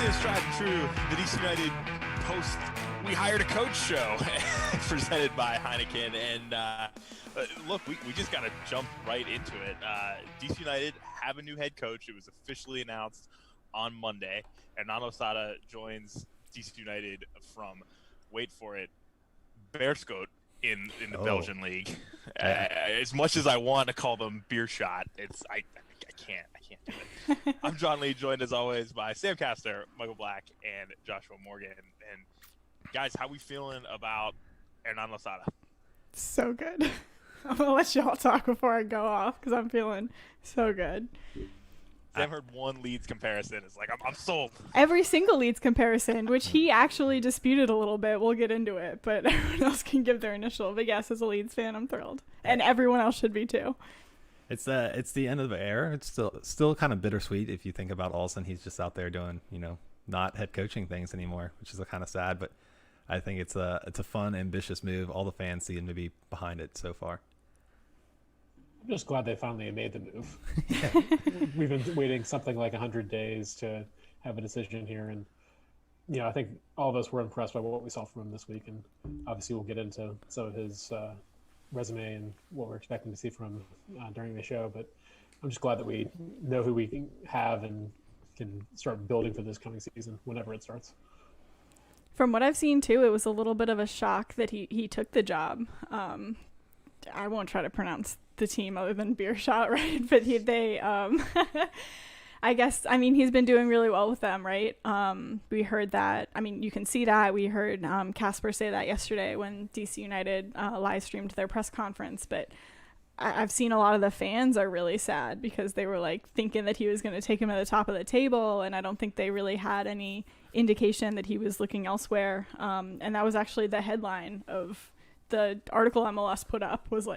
is Tried and True, the DC United post We Hired a Coach show presented by Heineken. And look, we just got to jump right into it. DC United have a new head coach. It was officially announced on Monday. Hernan Losada joins DC United from, wait for it, Beerschot in the Belgian league. As much as I want to call them Beerschot, I can't do it. I'm John Lee, joined as always by Sam Castor, Michael Black, and Joshua Morgan. And guys, how we feeling about Hernan Losada? So good. I'm gonna let y'all talk before I go off because I'm feeling so good. Sam heard one Leeds comparison. It's like I'm sold. Every single Leeds comparison, which he actually disputed a little bit. We'll get into it, but everyone else can give their initial. But yes, as a Leeds fan, I'm thrilled, and everyone else should be too. It's the end of the era. It's still kind of bittersweet if you think about Olsen. He's just out there doing, not head coaching things anymore, which is kind of sad. But I think it's a fun, ambitious move. All the fans seem to be behind it so far. I'm just glad they finally made the move. We've been waiting something like 100 days to have a decision here, and I think all of us were impressed by what we saw from him this week. And obviously, we'll get into some of his resume and what we're expecting to see from him during the show. But I'm just glad that we know who we can have and can start building for this coming season whenever it starts. From what I've seen too, it was a little bit of a shock that he took the job. I won't try to pronounce the team other than Beerschot, right? But I guess, he's been doing really well with them, right? We heard that. You can see that. We heard Casper say that yesterday when DC United live streamed their press conference. But I've seen a lot of the fans are really sad because they were thinking that he was going to take him to the top of the table. And I don't think they really had any indication that he was looking elsewhere. And that was actually the headline of the article MLS put up was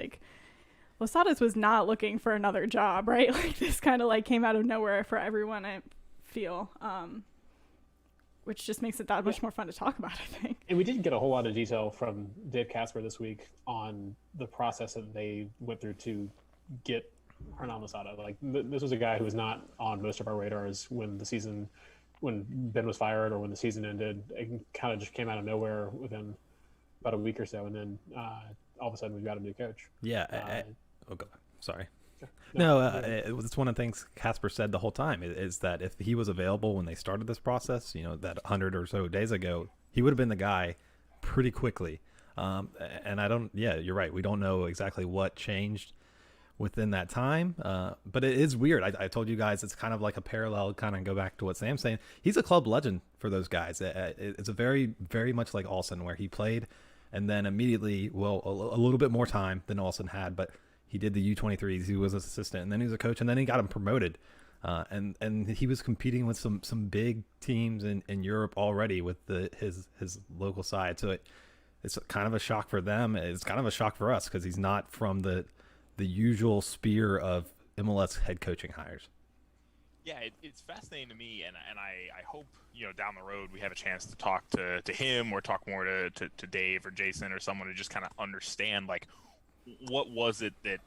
Losada was not looking for another job, right? This kind of came out of nowhere for everyone, I feel, which just makes it that much more fun to talk about, I think. And we didn't get a whole lot of detail from Dave Casper this week on the process that they went through to get Hernan Losada. This was a guy who was not on most of our radars when Ben was fired or when the season ended. It kind of just came out of nowhere within about a week or so, and then all of a sudden we've got a new coach. Sorry. No, it's one of the things Casper said the whole time is that if he was available when they started this process, that 100 or so days ago, he would have been the guy pretty quickly. And you're right. We don't know exactly what changed within that time. But it is weird. I told you guys it's kind of like a parallel, kind of go back to what Sam's saying. He's a club legend for those guys. It's a very, very much like Olsen, where he played and then immediately, a little bit more time than Olsen had, but he did the U23s. He was an assistant, and then he was a coach, and then he got him promoted. And he was competing with some big teams in Europe already with his local side. So it's kind of a shock for them. It's kind of a shock for us because he's not from the usual sphere of MLS head coaching hires. Yeah, it's fascinating to me, and I hope down the road we have a chance to talk to him or talk more to Dave or Jason or someone to just kind of understand what was it that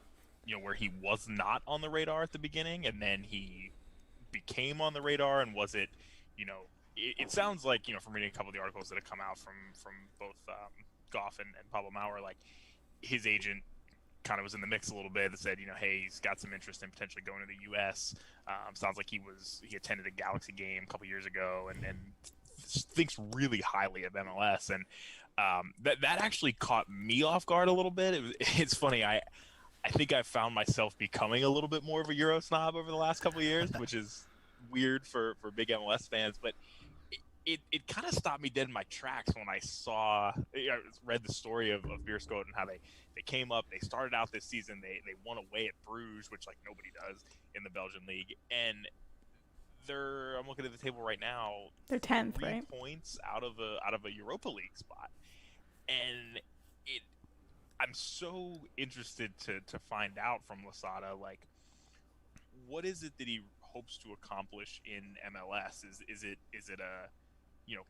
where he was not on the radar at the beginning and then he became on the radar, and was it it sounds like from reading a couple of the articles that have come out from both Goff and Pablo Maurer, his agent kind of was in the mix a little bit that said, hey, he's got some interest in potentially going to the U.S. Sounds like he attended a Galaxy game a couple years ago and thinks really highly of MLS. And that actually caught me off guard a little bit. It's funny. I think I found myself becoming a little bit more of a Euro snob over the last couple of years, which is weird for big MLS fans. But it kind of stopped me dead in my tracks when I read the story of Beerschot and how they came up. They started out this season. They won away at Bruges, which nobody does in the Belgian league. And I'm looking at the table right now. They're 10th, 3 right? points out of a Europa League spot. And I'm so interested to find out from Losada, what is it that he hopes to accomplish in MLS? Is it a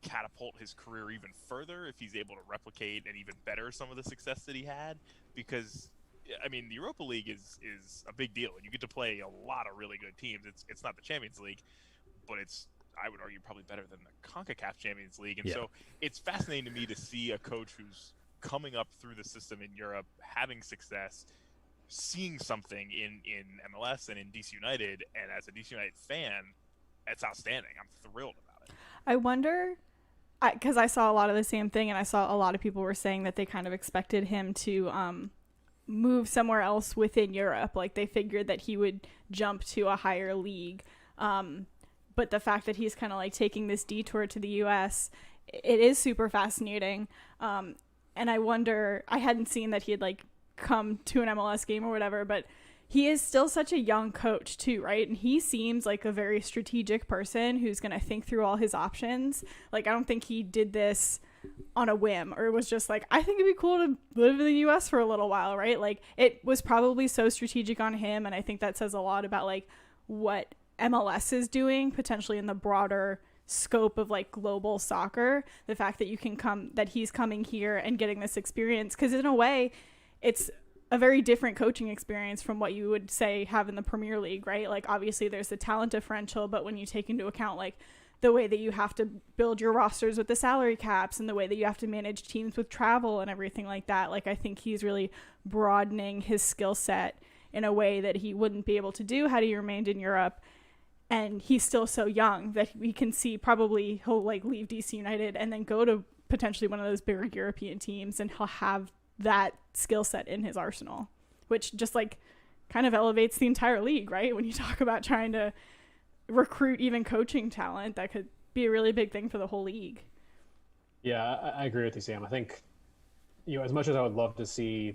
catapult his career even further if he's able to replicate and even better some of the success that he had? Because the Europa League is a big deal, and you get to play a lot of really good teams. It's not the Champions League, but it's I would argue, probably better than the CONCACAF Champions League. And Yeah. so it's fascinating to me to see a coach who's coming up through the system in Europe, having success, seeing something in MLS and in DC United. And as a DC United fan, it's outstanding. I'm thrilled about it. I wonder, because I saw a lot of the same thing, and I saw a lot of people were saying that they kind of expected him to move somewhere else within Europe. Like they figured that he would jump to a higher league. But the fact that he's kind of like taking this detour to the US, it is super fascinating. And I wonder, I hadn't seen that he had like come to an MLS game or whatever, but he is still such a young coach too, right? And he seems like a very strategic person who's going to think through all his options. Like, I don't think he did this on a whim, or it was just like, I think it'd be cool to live in the US for a little while, right? Like, it was probably so strategic on him. And I think that says a lot about like what MLS is doing potentially in the broader scope of like global soccer. The fact that that he's coming here and getting this experience, because in a way it's a very different coaching experience from what you would say have in the Premier League, right? Like obviously there's the talent differential, but when you take into account like the way that you have to build your rosters with the salary caps and the way that you have to manage teams with travel and everything like that, like I think he's really broadening his skill set in a way that he wouldn't be able to do had he remained in Europe. And he's still so young that we can see probably he'll like leave DC United and then go to potentially one of those bigger European teams, and he'll have that skill set in his arsenal, which just like kind of elevates the entire league, right? When you talk about trying to recruit even coaching talent, that could be a really big thing for the whole league. Yeah, I agree with you, Sam. I think, as much as I would love to see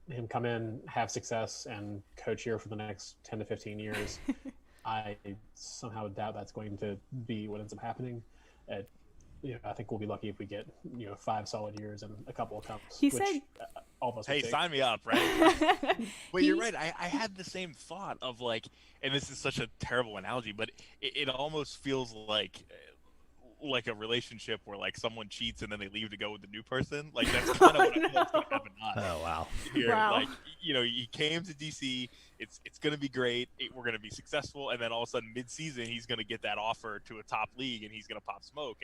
him come in, have success, and coach here for the next 10 to 15 years, I somehow doubt that's going to be what ends up happening. I think we'll be lucky if we get 5 solid years and a couple of cups. He said, all of us Hey, would take. sign me up, right? Well, you're right. I had the same thought of like, and this is such a terrible analogy, but it almost feels like a relationship where like someone cheats and then they leave to go with the new person. Like that's kind of what I feel is going to happen to us. Oh wow. Here. Wow. Like he came to DC. It's going to be great. We're going to be successful, and then all of a sudden mid-season he's going to get that offer to a top league and he's going to pop smoke,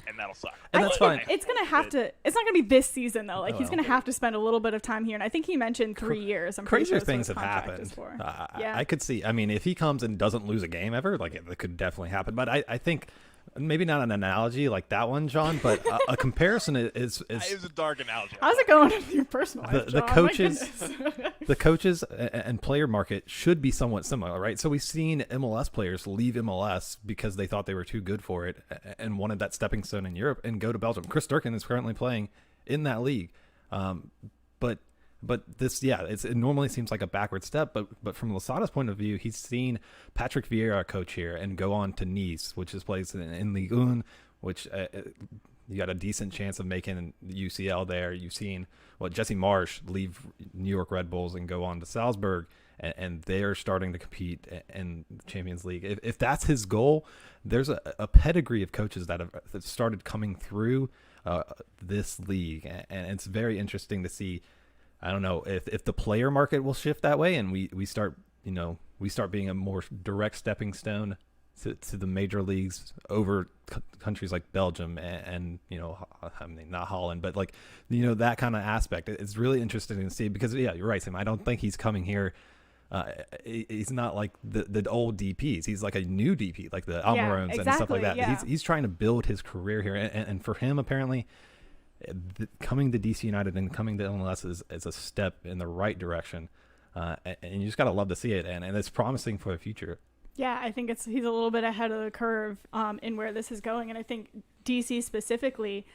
and that'll suck. And that's fine. It's going to have to, it's not going to be this season though. Like Oh, he's going to have to spend a little bit of time here. And I think he mentioned 3 years. I'm pretty Crazier sure things that's have what his happened. contract is for. I could see. I mean, if he comes and doesn't lose a game ever, like it could definitely happen. But I think maybe not an analogy like that one, John, but a comparison is It was a dark analogy. How's it going with your personal life, the John? My coaches goodness. the coaches and player market should be somewhat similar, right? So we've seen MLS players leave MLS because they thought they were too good for it and wanted that stepping stone in Europe and go to Belgium. Chris Durkin is currently playing in that league, but this, it normally seems like a backward step. But from Losada's point of view, he's seen Patrick Vieira coach here and go on to Nice, which is placed in Ligue 1, which you got a decent chance of making UCL there. You've seen Jesse Marsh leave New York Red Bulls and go on to Salzburg, and they're starting to compete in the Champions League. If that's his goal, there's a pedigree of coaches that have started coming through this league, and it's very interesting to see. I don't know if the player market will shift that way, and we start being a more direct stepping stone to the major leagues over countries like Belgium and I mean, not Holland, but like that kind of aspect. It's really interesting to see because you're right, Sam. I don't think he's coming here. He's not like the old DPs. He's like a new DP, like the Almirons and stuff like that. Yeah. He's trying to build his career here, and for him apparently. Coming to DC United and coming to MLS is a step in the right direction, and you just gotta love to see it, and it's promising for the future. Yeah, I think he's a little bit ahead of the curve in where this is going, and I think DC specifically,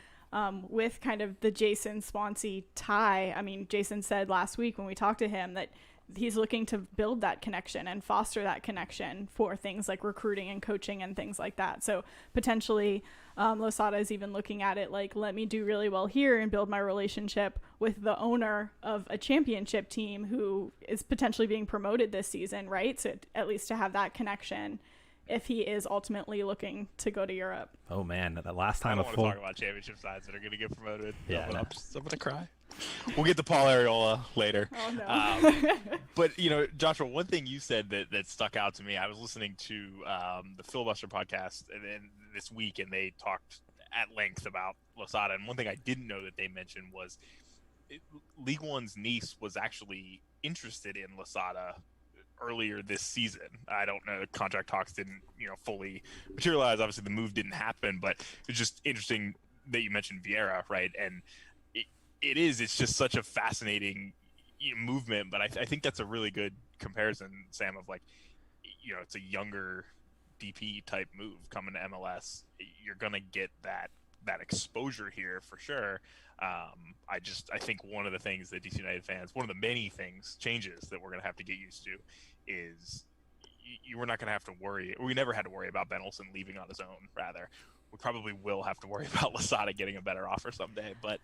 with kind of the Jason Swansea tie. I mean, Jason said last week when we talked to him that he's looking to build that connection and foster that connection for things like recruiting and coaching and things like that. So potentially Losada is even looking at it like, let me do really well here and build my relationship with the owner of a championship team who is potentially being promoted this season, right? So at least to have that connection if he is ultimately looking to go to Europe. Oh man, that last I time don't a want full. to talk about championship sides that are going to get promoted. Yeah, I'm no. gonna cry. We'll get to Paul Areola later. Oh no. But Joshua, one thing you said that stuck out to me. I was listening to the Filibuster podcast and this week, and they talked at length about Losada. And one thing I didn't know that they mentioned was League One's Nice was actually interested in Losada earlier this season. I don't know, the contract talks didn't fully materialize. Obviously the move didn't happen, but it's just interesting that you mentioned Vieira, right? And it's just such a fascinating movement. But I think that's a really good comparison, Sam, of it's a younger DP type move coming to MLS. You're gonna get that exposure here for sure. I think one of the things that DC United fans, one of the many changes that we're going to have to get used to is we're not going to have to worry. We never had to worry about Ben Olsen leaving on his own. Rather, we probably will have to worry about Losada getting a better offer someday. But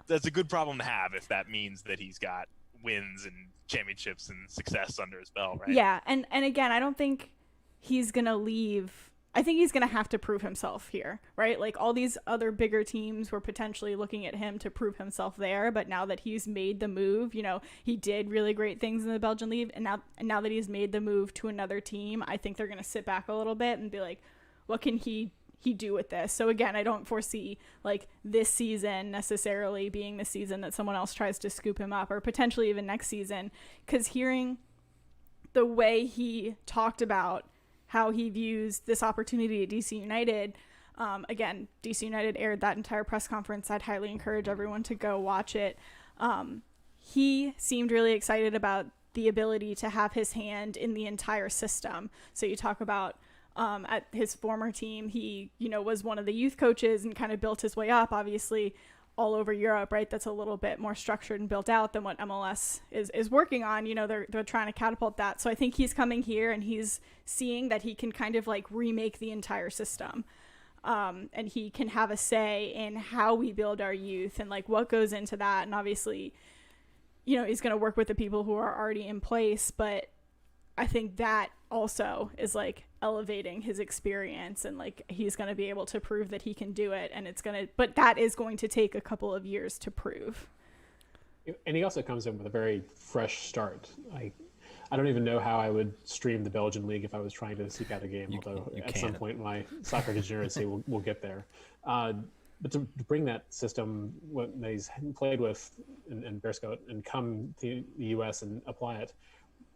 that's a good problem to have if that means that he's got wins and championships and success under his belt, right? Yeah, and again, I don't think he's going to leave. I think he's going to have to prove himself here, right? Like all these other bigger teams were potentially looking at him to prove himself there, but now that he's made the move, he did really great things in the Belgian league, and now that he's made the move to another team, I think they're going to sit back a little bit and be like, what can he do with this? So again, I don't foresee like this season necessarily being the season that someone else tries to scoop him up, or potentially even next season, because hearing the way he talked about how he views this opportunity at DC United. Again, DC United aired that entire press conference. I'd highly encourage everyone to go watch it. He seemed really excited about the ability to have his hand in the entire system. So you talk about at his former team, he, was one of the youth coaches and kind of built his way up, obviously, all over Europe, right? That's a little bit more structured and built out than what MLS is working on. They're trying to catapult that. So I think he's coming here and he's seeing that he can kind of like remake the entire system. And he can have a say in how we build our youth and like what goes into that. And obviously, he's going to work with the people who are already in place, but I think that also is like elevating his experience, and like he's going to be able to prove that he can do it, and but that is going to take a couple of years to prove. And he also comes in with a very fresh start. I don't even know how I would stream the Belgian league if I was trying to seek out a game, although at some point my soccer degeneracy will get there. But to bring that system that he's played with in Beerschot and come to the U.S. and apply it,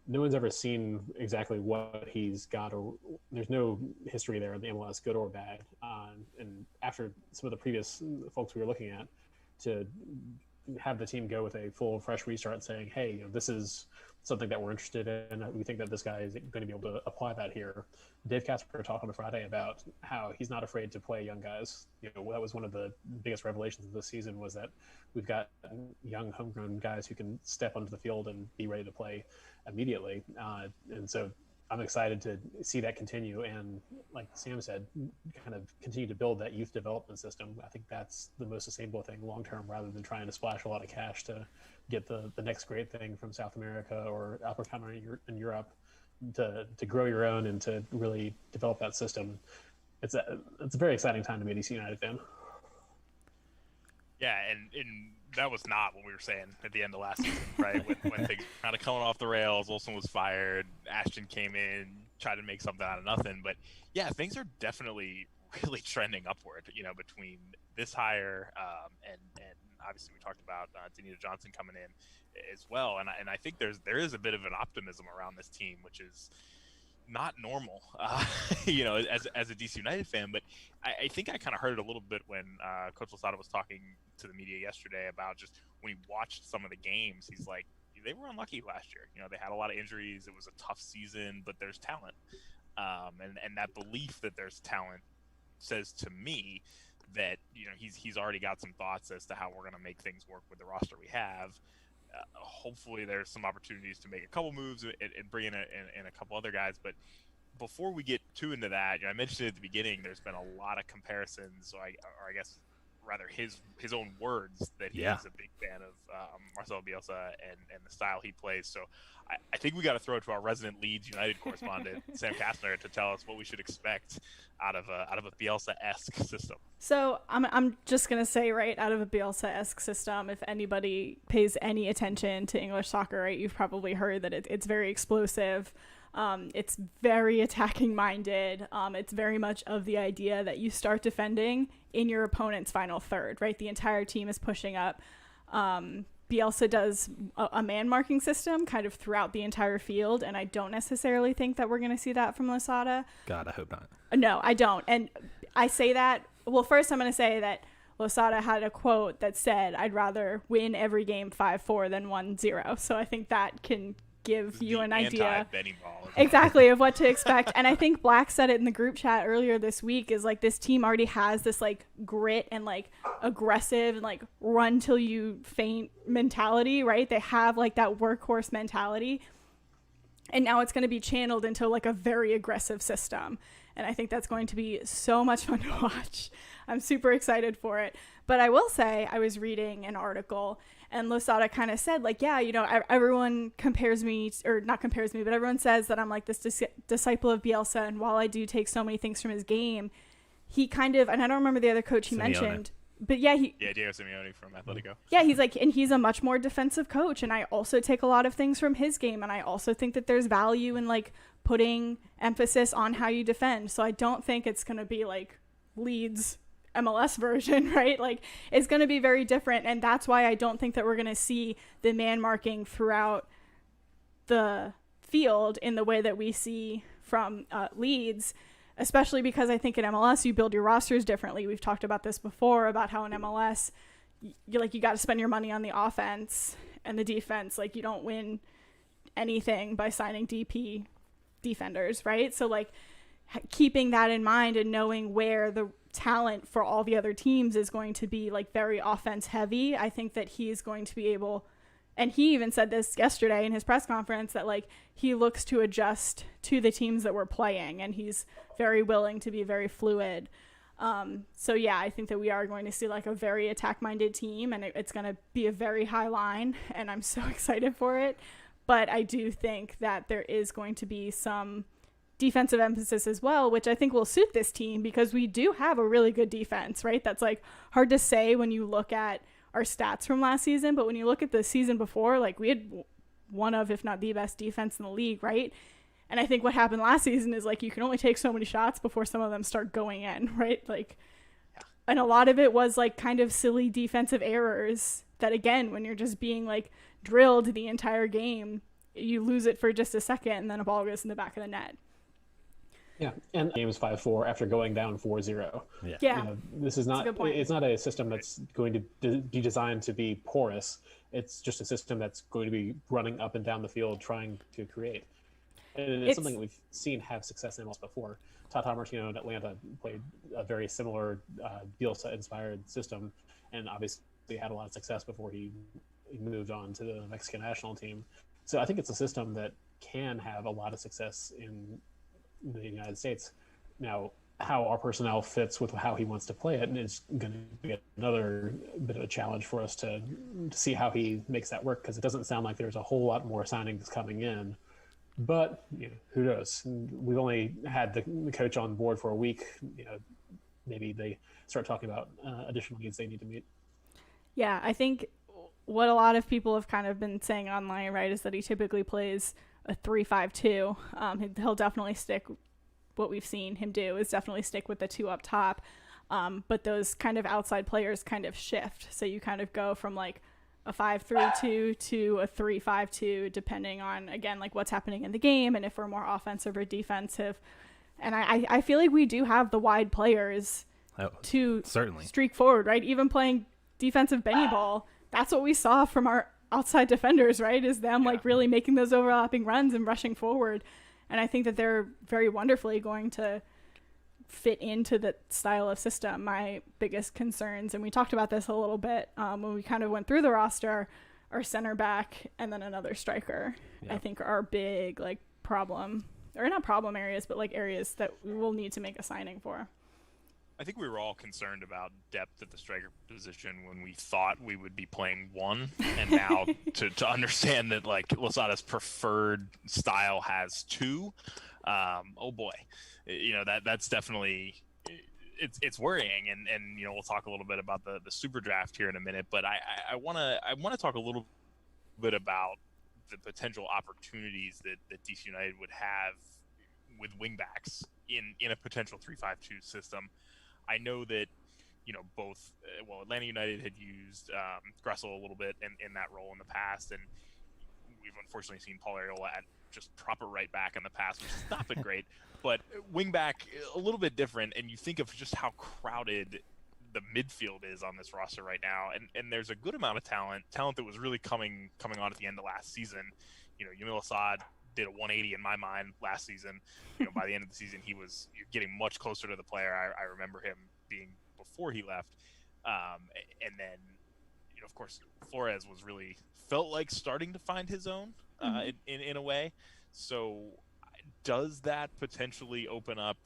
no one's ever seen exactly what he's got, or there's no history there in the MLS, good or bad. And after some of the previous folks we were looking at, to have the team go with a full, fresh restart saying, hey, this is something that we're interested in. We think that this guy is going to be able to apply that here. Dave Casper talked on Friday about how he's not afraid to play young guys. That was one of the biggest revelations of this season, was that we've got young homegrown guys who can step onto the field and be ready to play immediately. And so I'm excited to see that continue. And like Sam said, kind of continue to build that youth development system. I think that's the most sustainable thing long-term, rather than trying to splash a lot of cash to get the next great thing from South America or up and coming in Europe. To grow your own and to really develop that system. It's a very exciting time to be a DC United fan. Yeah, and that was not what we were saying at the end of last season, right? when things were kind of coming off the rails, Olsen was fired, Ashton came in, tried to make something out of nothing. But yeah, things are definitely really trending upward, between this hire and obviously we talked about Danita Johnson coming in as well. And I think there is a bit of an optimism around this team, which is not normal, as a DC United fan. But I think I kind of heard it a little bit when Coach Losada was talking to the media yesterday about just when he watched some of the games, he's like, they were unlucky last year. They had a lot of injuries. It was a tough season, but there's talent. And that belief that there's talent says to me that, he's already got some thoughts as to how we're going to make things work with the roster we have. Hopefully there's some opportunities to make a couple moves and bring in a couple other guys. But before we get too into that, I mentioned it at the beginning, there's been a lot of comparisons. So I guess rather his own words that he's a big fan of Marcelo Bielsa and the style he plays. So I think we got to throw it to our resident Leeds United correspondent Sam Kastner to tell us what we should expect out of a Bielsa-esque system. So I'm just gonna say, right, out of a Bielsa-esque system, if anybody pays any attention to English soccer, right, you've probably heard that it's very explosive. It's very attacking minded. It's very much of the idea that you start defending in your opponent's final third, right? The entire team is pushing up. Bielsa does a man marking system kind of throughout the entire field, and I don't necessarily think that we're going to see that from Losada. God, I hope not. No, I don't. And I say that, well, first I'm going to say that Losada had a quote that said, "I'd rather win every game 5-4 than 1-0. So I think that can give you an idea exactly of what to expect. And I think Black said it in the group chat earlier this week, is like this team already has this like grit and like aggressive and like run till you faint mentality, right? They have like that workhorse mentality, and now it's going to be channeled into like a very aggressive system, and I think that's going to be so much fun to watch. I'm super excited for it. But I will say, I was reading an article and Losada kind of said, like, yeah, you know, everyone compares me, or not compares me, but everyone says that I'm like this disciple of Bielsa. And while I do take so many things from his game, he kind of, and I don't remember the other coach he mentioned, but yeah, Diego Simeone from Atletico. Yeah, he's like, and he's a much more defensive coach. And I also take a lot of things from his game. And I also think that there's value in like putting emphasis on how you defend. So I don't think it's going to be like Leeds MLS version, right? Like, it's going to be very different, and that's why I don't think that we're going to see the man marking throughout the field in the way that we see from Leeds, especially because I think in MLS you build your rosters differently. We've talked about this before, about how in MLS you got to spend your money on the offense and the defense. Like, you don't win anything by signing DP defenders, right? So like keeping that in mind and knowing where the talent for all the other teams is going to be like very offense heavy, I think that he's going to be able, and he even said this yesterday in his press conference, that like he looks to adjust to the teams that we're playing, and he's very willing to be very fluid. So yeah, I think that we are going to see like a very attack minded team, and it's going to be a very high line, and I'm so excited for it. But I do think that there is going to be some defensive emphasis as well, which I think will suit this team, because we do have a really good defense, right? That's like hard to say when you look at our stats from last season, but when you look at the season before, like we had one of, if not the best defense in the league, right? And I think what happened last season is like you can only take so many shots before some of them start going in, right? Like, and a lot of it was like kind of silly defensive errors that, again, when you're just being like drilled the entire game, you lose it for just a second and then a ball goes in the back of the net. Yeah, and the game is 5-4 after going down 4-0. Yeah. You know, this is not, it's not a system that's going to be designed to be porous. It's just a system that's going to be running up and down the field trying to create. And it's something that we've seen have success in MLS before. Tata Martino in Atlanta played a very similar Bielsa-inspired system, and obviously had a lot of success before he moved on to the Mexican national team. So I think it's a system that can have a lot of success in the United States. Now, how our personnel fits with how he wants to play it, and it's going to be another bit of a challenge for us to see how he makes that work, because it doesn't sound like there's a whole lot more signings coming in. But you know, who knows? We've only had the coach on board for a week. You know, maybe they start talking about additional needs they need to meet. Yeah, I think what a lot of people have kind of been saying online, right, is that he typically plays a 3-5-2. He'll definitely stick. What we've seen him do is definitely stick with the two up top. But those kind of outside players kind of shift. So you kind of go from like a 5-3-2 to a 3-5-2, depending on, again, like what's happening in the game and if we're more offensive or defensive. And I feel like we do have the wide players to certainly streak forward, right? Even playing defensive Benny ball, that's what we saw from our outside defenders, right? Is them like really making those overlapping runs and rushing forward. And I think that they're very wonderfully going to fit into the style of system. My biggest concerns, and we talked about this a little bit when we kind of went through the roster, our center back and then another striker. I think are big like problem, or not problem areas, but like areas that we will need to make a signing for. I think we were all concerned about depth at the striker position when we thought we would be playing one, and now to understand that like Losada's preferred style has two. Oh boy, that's definitely it's worrying, and we'll talk a little bit about the super draft here in a minute, but I want to talk a little bit about the potential opportunities that DC United would have with wingbacks in a potential 3-5-2 system. I know that both Atlanta United had used Gressel a little bit in that role in the past, and we've unfortunately seen Paul Arriola at just proper right back in the past, which has not been great. But wing back a little bit different, and you think of just how crowded the midfield is on this roster right now, and there's a good amount of talent that was really coming on at the end of last season. Hernan Losada did a 180 in my mind last season. By the end of the season, you're getting much closer to the player I remember him being before he left. And then, of course, Flores was really felt like starting to find his own in a way. So does that potentially open up,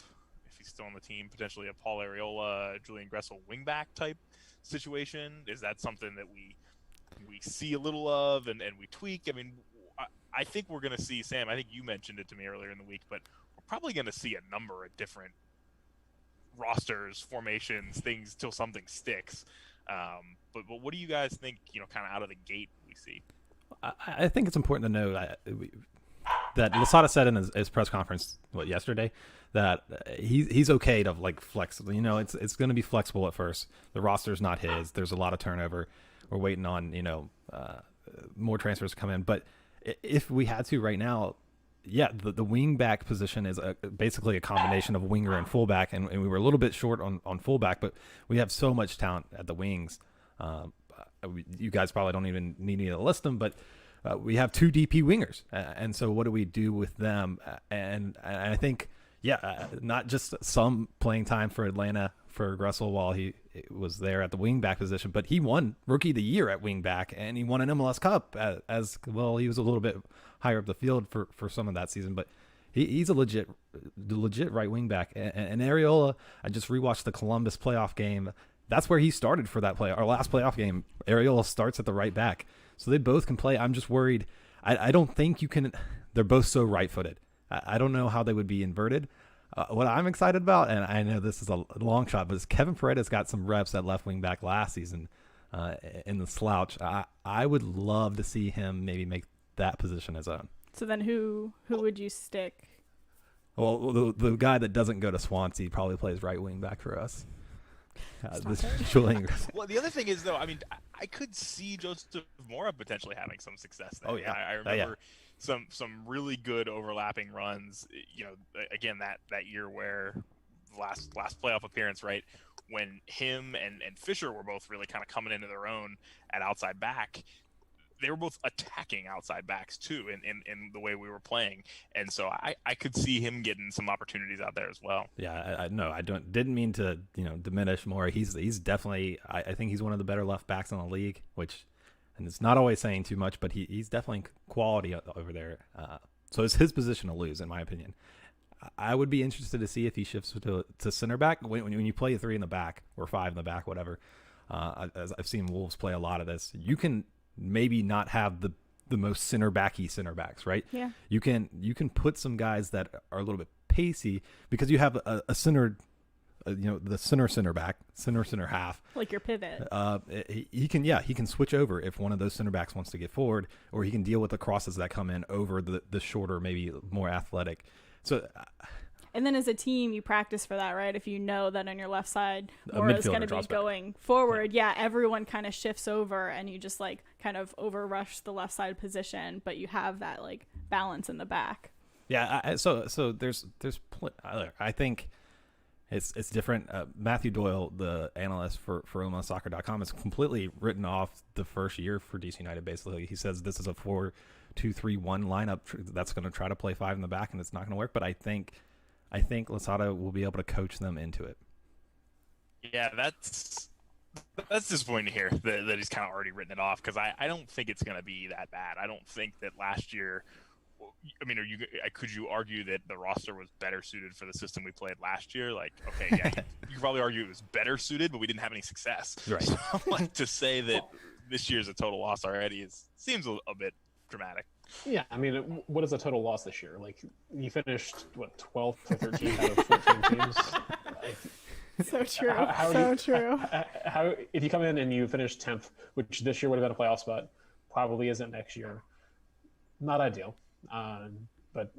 if he's still on the team, potentially a Paul Arriola, Julian Gressel wingback type situation? Is that something that we see a little of and we tweak? I mean, I think we're going to see, Sam, I think you mentioned it to me earlier in the week, but we're probably going to see a number of different rosters, formations, things till something sticks. But what do you guys think, kind of out of the gate we see? I think it's important to know that Losada said in his press conference yesterday that he's okay to like flex. It's going to be flexible at first. The roster's not his. There's a lot of turnover. We're waiting on more transfers to come in. But if we had to right now, the wing back position is basically a combination of winger and fullback, and we were a little bit short on fullback, but we have so much talent at the wings. You guys probably don't even need me to list them, but we have 2 DP wingers, and so what do we do with them? And I think, not just some playing time for Atlanta for Gressel while he was there at the wingback position, but he won Rookie of the Year at wingback, and he won an MLS Cup as well. He was a little bit higher up the field for some of that season, but he's a legit right wingback. And Arriola, I just rewatched the Columbus playoff game. That's where he started for that play. Our last playoff game, Arriola starts at the right back. So they both can play. I'm just worried. I don't think you can. They're both so right-footed. I don't know how they would be inverted. What I'm excited about, and I know this is a long shot, but is Kevin Paredes got some reps at left wing back last season in the slouch. I would love to see him maybe make that position his own. So then who would you stick? Well, the guy that doesn't go to Swansea probably plays right wing back for us. Well, the other thing is, though, I mean, I could see Joseph Mora potentially having some success there. Oh, yeah. I remember some really good overlapping runs. Again, that year where last playoff appearance, right, when him and Fisher were both really kind of coming into their own at outside back. They were both attacking outside backs too in the way we were playing, and so I could see him getting some opportunities out there as well. Yeah, I didn't mean to diminish Mora. He's definitely, I think he's one of the better left backs in the league, and it's not always saying too much, but he's definitely quality over there. So it's his position to lose, in my opinion. I would be interested to see if he shifts to center back when you play 3 in the back or 5 in the back, whatever. As I've seen Wolves play a lot of this, you can maybe not have the most center backs, right? Yeah. You can put some guys that are a little bit pacey because you have a center, the center half. Like your pivot. He can switch over if one of those center backs wants to get forward, or he can deal with the crosses that come in over the shorter, maybe more athletic. So. And then as a team, you practice for that, right? If you know that on your left side, Mora's going to be going forward, everyone kind of shifts over, and you just like kind of overrush the left side position, but you have that like balance in the back. Yeah. So I think it's different. Matthew Doyle, the analyst for MLSsoccer.com, has completely written off the first year for DC United. Basically, he says this is a 4-2-3-1 lineup that's going to try to play 5 in the back, and it's not going to work. But I think Losada will be able to coach them into it. Yeah, that's disappointing to hear that he's kind of already written it off, because I don't think it's going to be that bad. I don't think that last year I mean, could you argue that the roster was better suited for the system we played last year? Like, okay, yeah, you could probably argue it was better suited, but we didn't have any success. Right. So, like, to say that this year's a total loss already seems a bit dramatic. Yeah, I mean, what is a total loss this year? Like, you finished 12th or 13th out of 14 teams. So true. True. How if you come in and you finish 10th, which this year would have been a playoff spot, probably isn't next year. Not ideal. But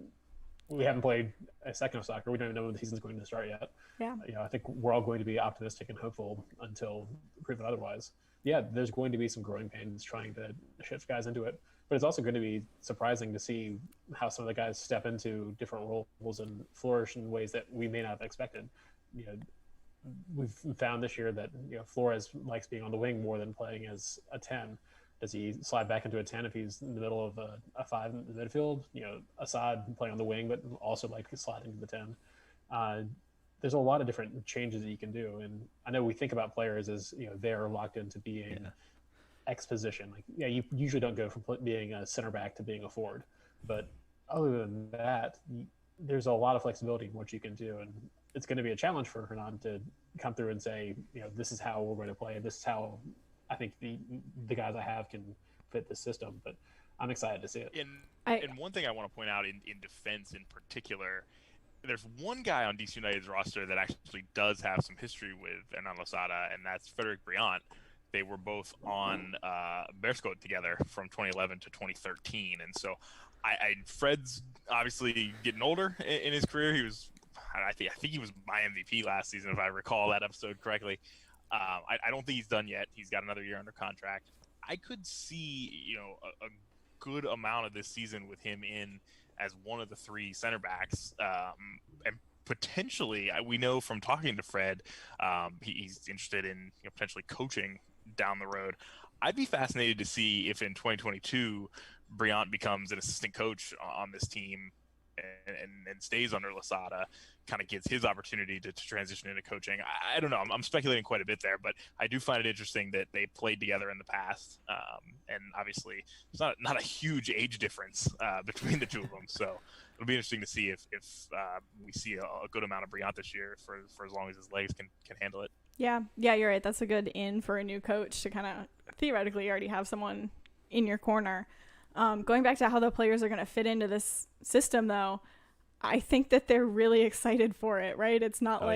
we haven't played a second of soccer. We don't even know when the season's going to start yet. Yeah. I think we're all going to be optimistic and hopeful until proven otherwise. Yeah, there's going to be some growing pains trying to shift guys into it. But it's also going to be surprising to see how some of the guys step into different roles and flourish in ways that we may not have expected. We've found this year that Flores likes being on the wing more than playing as a 10. Does he slide back into a 10 if he's in the middle of a 5 in the midfield? Assad playing on the wing, but also like sliding to the 10. There's a lot of different changes that you can do. And I know we think about players as, they're locked into being X position. Like, you usually don't go from being a center back to being a forward. But other than that, there's a lot of flexibility in what you can do. And it's going to be a challenge for Hernan to come through and say, this is how we're going to play. This is how I think the guys I have can fit this system. But I'm excited to see it. And one thing I want to point out in defense in particular, there's one guy on DC United's roster that actually does have some history with Hernan Losada, and that's Frederick Briant. They were both on Beerschot together from 2011 to 2013. And so Fred's obviously getting older in his career. He was, I think he was my MVP last season, if I recall that episode correctly. I don't think he's done yet. He's got another year under contract. I could see, a good amount of this season with him in as one of the 3 center backs, and potentially, we know from talking to Fred, he's interested in potentially coaching down the road. I'd be fascinated to see if in 2022 Briant becomes an assistant coach on this team and stays under Losada, kind of gets his opportunity to transition into coaching. I don't know. I'm speculating quite a bit there, but I do find it interesting that they played together in the past. And obviously, there's not a huge age difference between the two of them. So it'll be interesting to see if we see a good amount of Briant this year for as long as his legs can handle it. Yeah, you're right. That's a good in for a new coach to kind of theoretically already have someone in your corner. Going back to how the players are going to fit into this system, though, I think that they're really excited for it, right? It's not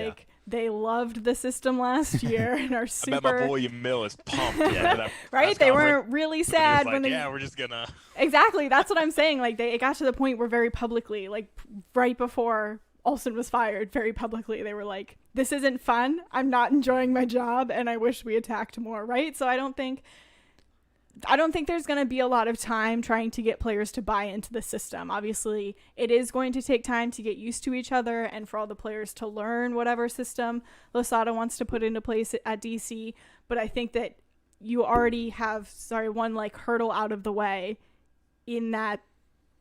they loved the system last year and are super... I bet my boy Emil is pumped. Right? They weren't really sad when they... Yeah, we're just going to... Exactly. That's what I'm saying. Like, it got to the point where very publicly, like, right before Olsen was fired, very publicly, they were like, this isn't fun. I'm not enjoying my job, and I wish we attacked more, right? So I don't think there's going to be a lot of time trying to get players to buy into the system. Obviously, it is going to take time to get used to each other and for all the players to learn whatever system Losada wants to put into place at DC. But I think that you already have, one like hurdle out of the way in that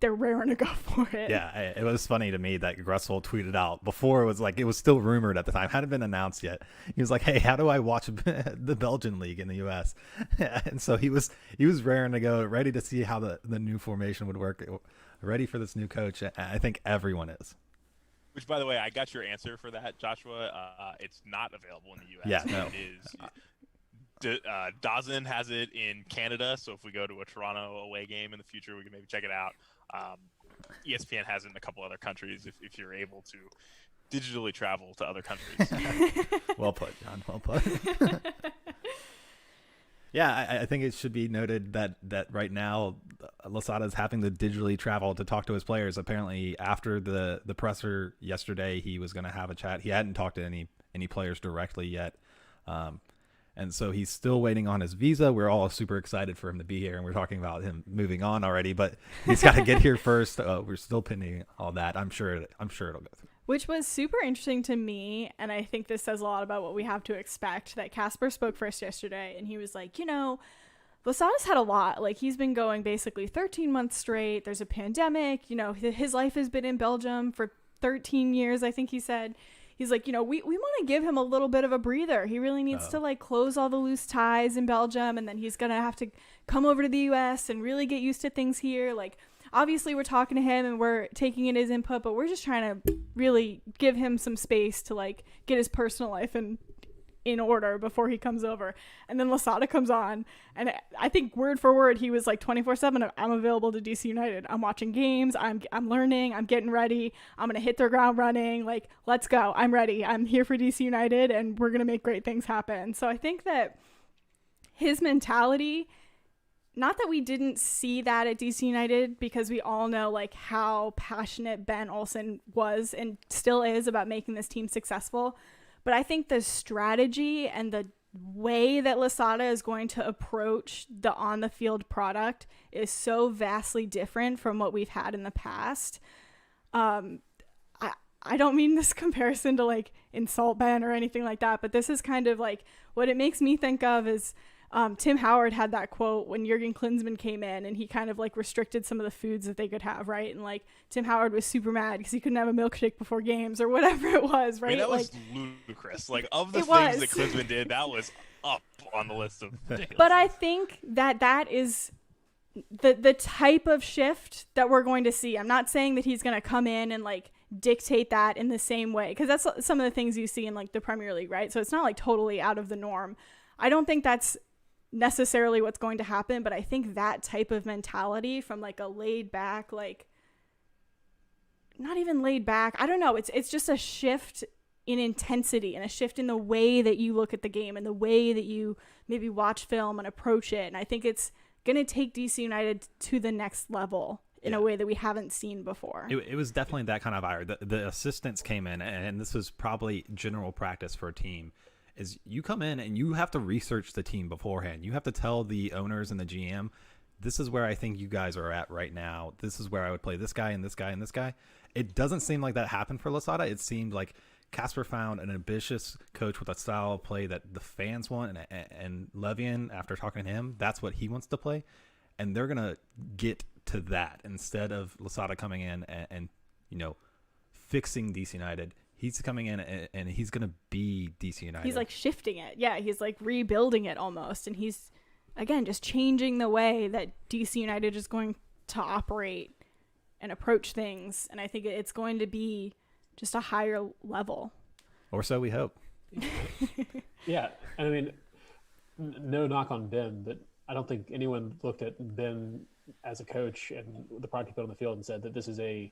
they're raring to go for it. Yeah, it was funny to me that Gressel tweeted out before it was still rumored at the time, hadn't been announced yet. He was like, "Hey, how do I watch the Belgian league in the U.S.?" And so he was raring to go, ready to see how the new formation would work, ready for this new coach. I think everyone is. Which, by the way, I got your answer for that, Joshua. It's not available in the U.S. Yeah, no. It is. Dawson has it in Canada, so if we go to a Toronto away game in the future, we can maybe check it out. ESPN has it in a couple other countries if you're able to digitally travel to other countries. Well put, John. Well put. Yeah, I think it should be noted that right now Losada is having to digitally travel to talk to his players. Apparently, after the presser yesterday, he was going to have a chat. He hadn't talked to any players directly yet. And so he's still waiting on his visa. We're all super excited for him to be here, and we're talking about him moving on already. But he's got to get here first. We're still pending all that. I'm sure it'll go through. Which was super interesting to me, and I think this says a lot about what we have to expect. That Casper spoke first yesterday, and he was like, Losada's had a lot. Like, he's been going basically 13 months straight. There's a pandemic. His life has been in Belgium for 13 years, I think he said. He's like, we want to give him a little bit of a breather. He really needs to close all the loose ties in Belgium, and then he's going to have to come over to the U.S. and really get used to things here. Like, obviously we're talking to him and we're taking in his input, but we're just trying to really give him some space to like get his personal life in order before he comes over. And then Losada comes on, and I think word for word he was like 24/7, I'm available to DC United. I'm watching games, I'm learning, I'm getting ready, I'm gonna hit their ground running, like, let's go, I'm ready, I'm here for DC United, and we're gonna make great things happen. So I think that his mentality, not that we didn't see that at DC United, because we all know like how passionate Ben Olsen was and still is about making this team successful, but I think the strategy and the way that Losada is going to approach the on-the-field product is so vastly different from what we've had in the past. I don't mean this comparison to like insult Ben or anything like that, but this is kind of like what it makes me think of is Tim Howard had that quote when Jurgen Klinsmann came in and he kind of like restricted some of the foods that they could have, right? And like Tim Howard was super mad because he couldn't have a milkshake before games or whatever it was, right? I mean, that like, was ludicrous. Like, of the things that Klinsmann did, that was up on the list of ridiculous. But I think that is the type of shift that we're going to see. I'm not saying that he's going to come in and like dictate that in the same way, because that's some of the things you see in like the Premier League, right? So it's not like totally out of the norm. I don't think that's necessarily what's going to happen, but I think that type of mentality from like a laid back, like not even laid back, I don't know, it's just a shift in intensity and a shift in the way that you look at the game and the way that you maybe watch film and approach it. And I think it's going to take DC United to the next level in a way that we haven't seen before. It was definitely that kind of hire. The assistants came in, and this was probably general practice for a team, is you come in and you have to research the team beforehand. You have to tell the owners and the GM, this is where I think you guys are at right now. This is where I would play this guy and this guy and this guy. It doesn't seem like that happened for Losada. It seemed like Casper found an ambitious coach with a style of play that the fans want, and Levian, after talking to him, that's what he wants to play. And they're going to get to that instead of Losada coming in and you know, fixing DC United. He's coming in and he's going to be DC United. He's like shifting it. Yeah, he's like rebuilding it almost. And he's, again, just changing the way that DC United is going to operate and approach things. And I think it's going to be just a higher level. Or so we hope. Yeah, I mean, no knock on Ben, but I don't think anyone looked at Ben as a coach and the product he put on the field and said that this is a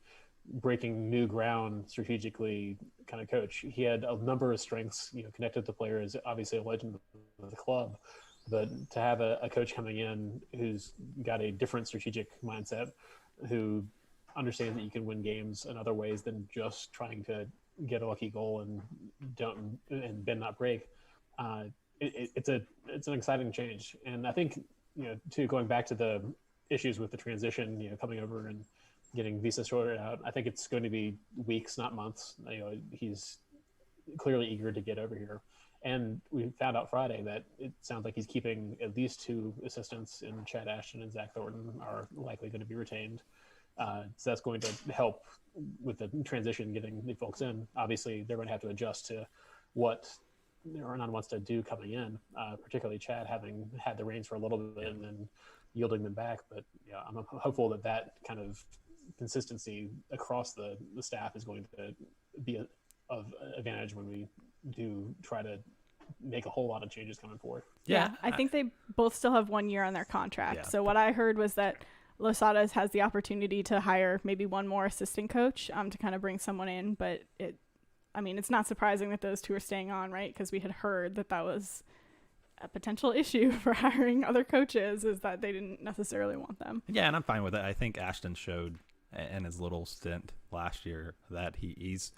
breaking new ground strategically kind of coach. He had a number of strengths, you know, connected to the players, obviously a legend of the club, but to have a coach coming in who's got a different strategic mindset, who understands that you can win games in other ways than just trying to get a lucky goal and bend not break. It's an exciting change. And I think, you know, too, going back to the issues with the transition, you know, coming over and getting visa sorted out, I think it's going to be weeks, not months. You know, he's clearly eager to get over here. And we found out Friday that it sounds like he's keeping at least 2 assistants, in Chad Ashton and Zach Thornton are likely going to be retained. So that's going to help with the transition, getting the folks in. Obviously, they're going to have to adjust to what Hernan wants to do coming in, particularly Chad having had the reins for a little bit and then yielding them back. But yeah, I'm hopeful that kind of consistency across the staff is going to be of advantage when we do try to make a whole lot of changes coming forward. Yeah, I think they both still have 1 year on their contract. Yeah. So what I heard was that Losada has the opportunity to hire maybe one more assistant coach to kind of bring someone in. But it's not surprising that those 2 are staying on, right? Because we had heard that was a potential issue for hiring other coaches, is that they didn't necessarily want them. Yeah, and I'm fine with it. I think Ashton showed in his little stint last year that he's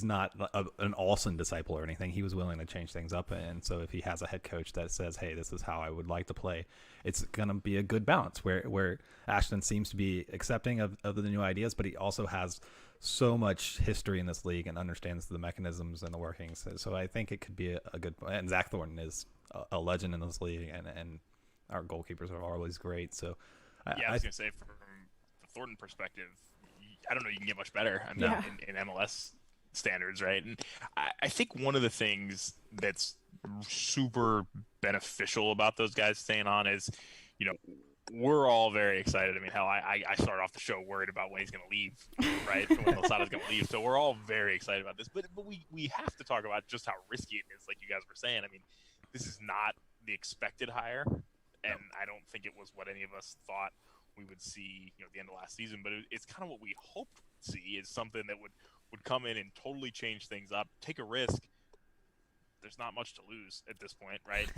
not an Olsen disciple or anything. He was willing to change things up, and so if he has a head coach that says, hey, this is how I would like to play, it's going to be a good balance where Ashton seems to be accepting of the new ideas, but he also has so much history in this league and understands the mechanisms and the workings. So I think it could be a good, and Zach Thornton is a legend in this league, and our goalkeepers are always great. So I was going to say, from the Thornton perspective, I don't know you can get much better. I mean, in MLS standards, right? And I think one of the things that's super beneficial about those guys staying on is, you know, we're all very excited. I mean, hell, I started off the show worried about when he's going to leave, right? When Losada's going to leave. So we're all very excited about this. But we have to talk about just how risky it is, like you guys were saying. I mean, this is not the expected hire, and I don't think it was what any of us thought we would see, at the end of last season. But it's kind of what we hoped to see, is something that would come in and totally change things up, take a risk. There's not much to lose at this point, right?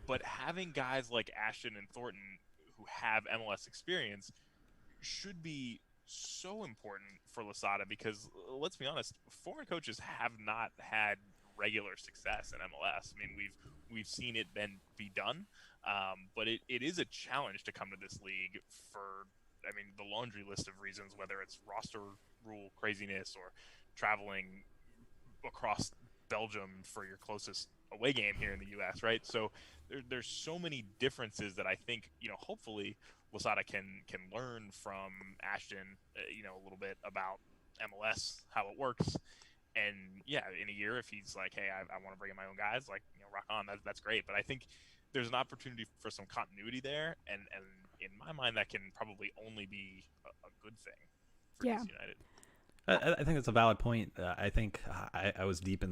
But having guys like Ashton and Thornton who have MLS experience should be so important for Losada, because let's be honest, foreign coaches have not had regular success in MLS. I mean, we've seen it be done, but it is a challenge to come to this league for, I mean, the laundry list of reasons, whether it's roster rule craziness or traveling across Belgium for your closest away game here in the U.S., right? So there's so many differences that I think, hopefully Losada can learn from Ashton, a little bit about MLS, how it works. And yeah, in a year, if he's like, hey, I want to bring in my own guys, like, rock on, that's great. But I think there's an opportunity for some continuity there, and in my mind, that can probably only be a good thing for DC United. I think that's a valid point. I think I was deep in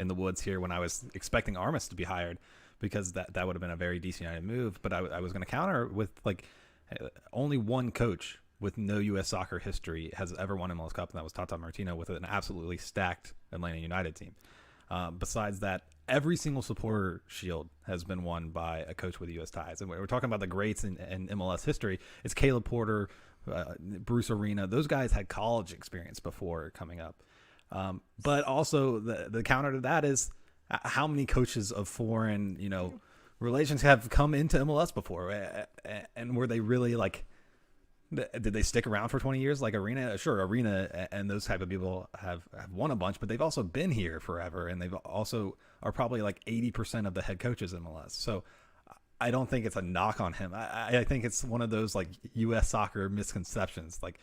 the woods here when I was expecting Armas to be hired, because that would have been a very DC United move. But I was going to counter with, like, only one coach with no U.S. soccer history has ever won MLS Cup, and that was Tata Martino with an absolutely stacked Atlanta United team. Besides that, every single supporter shield has been won by a coach with U.S. ties. And we're talking about the greats in MLS history. It's Caleb Porter, Bruce Arena. Those guys had college experience before coming up. But also the counter to that is how many coaches of foreign, relations have come into MLS before, and were they really, like, did they stick around for 20 years like Arena? Sure, Arena and those type of people have won a bunch, but they've also been here forever, and they've also are probably like 80% of the head coaches in MLS. So I don't think it's a knock on him. I think it's one of those, like, U.S. soccer misconceptions. Like,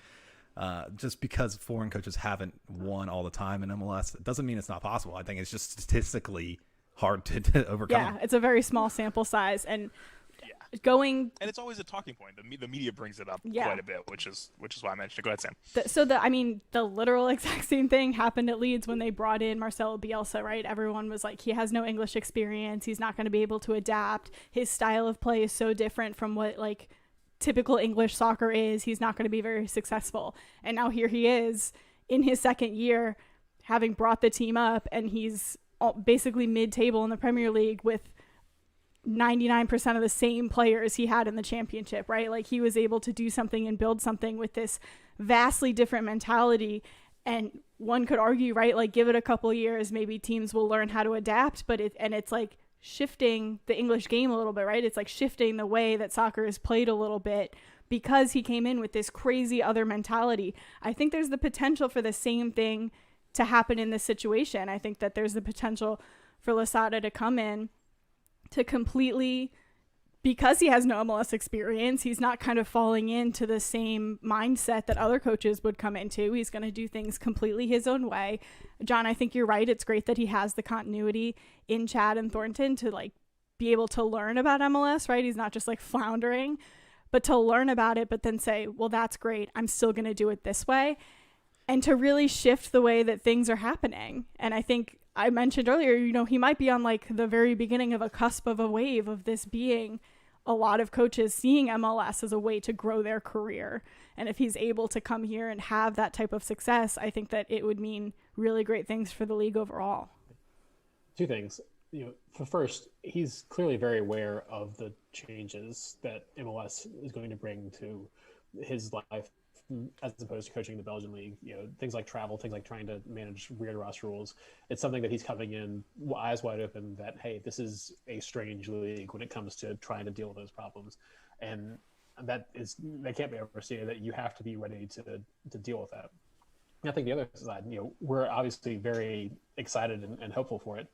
just because foreign coaches haven't won all the time in MLS, it doesn't mean it's not possible. I think it's just statistically hard to overcome. Yeah, it's a very small sample size, and and it's always a talking point. The media brings it up quite a bit, which is why I mentioned it. Go ahead, Sam. The literal exact same thing happened at Leeds when they brought in Marcelo Bielsa, right? Everyone was like, he has no English experience. He's not going to be able to adapt. His style of play is so different from what, like, typical English soccer is. He's not going to be very successful. And now here he is in his second year, having brought the team up, and he's basically mid-table in the Premier League with 99% of the same players he had in the championship, right? Like, he was able to do something and build something with this vastly different mentality. And one could argue, right, like, give it a couple of years, maybe teams will learn how to adapt, but it's like shifting the English game a little bit, right? It's like shifting the way that soccer is played a little bit, because he came in with this crazy other mentality. I think there's the potential for the same thing to happen in this situation. I think that there's the potential for Losada to come in to completely, because he has no MLS experience, he's not kind of falling into the same mindset that other coaches would come into. He's going to do things completely his own way. John, I think you're right. It's great that he has the continuity in Chad and Thornton to, like, be able to learn about MLS, right? He's not just, like, floundering, but to learn about it, but then say, well, that's great, I'm still going to do it this way, and to really shift the way that things are happening. And I think I mentioned earlier, he might be on, like, the very beginning of a cusp of a wave of this being a lot of coaches seeing MLS as a way to grow their career. And if he's able to come here and have that type of success, I think that it would mean really great things for the league overall. Two things. For first, he's clearly very aware of the changes that MLS is going to bring to his life, as opposed to coaching the Belgian league. Things like travel, things like trying to manage weird roster rules. It's something that he's coming in eyes wide open that, hey, this is a strange league when it comes to trying to deal with those problems. And that can't be overstated, that you have to be ready to deal with that. And I think the other side, we're obviously very excited and hopeful for it.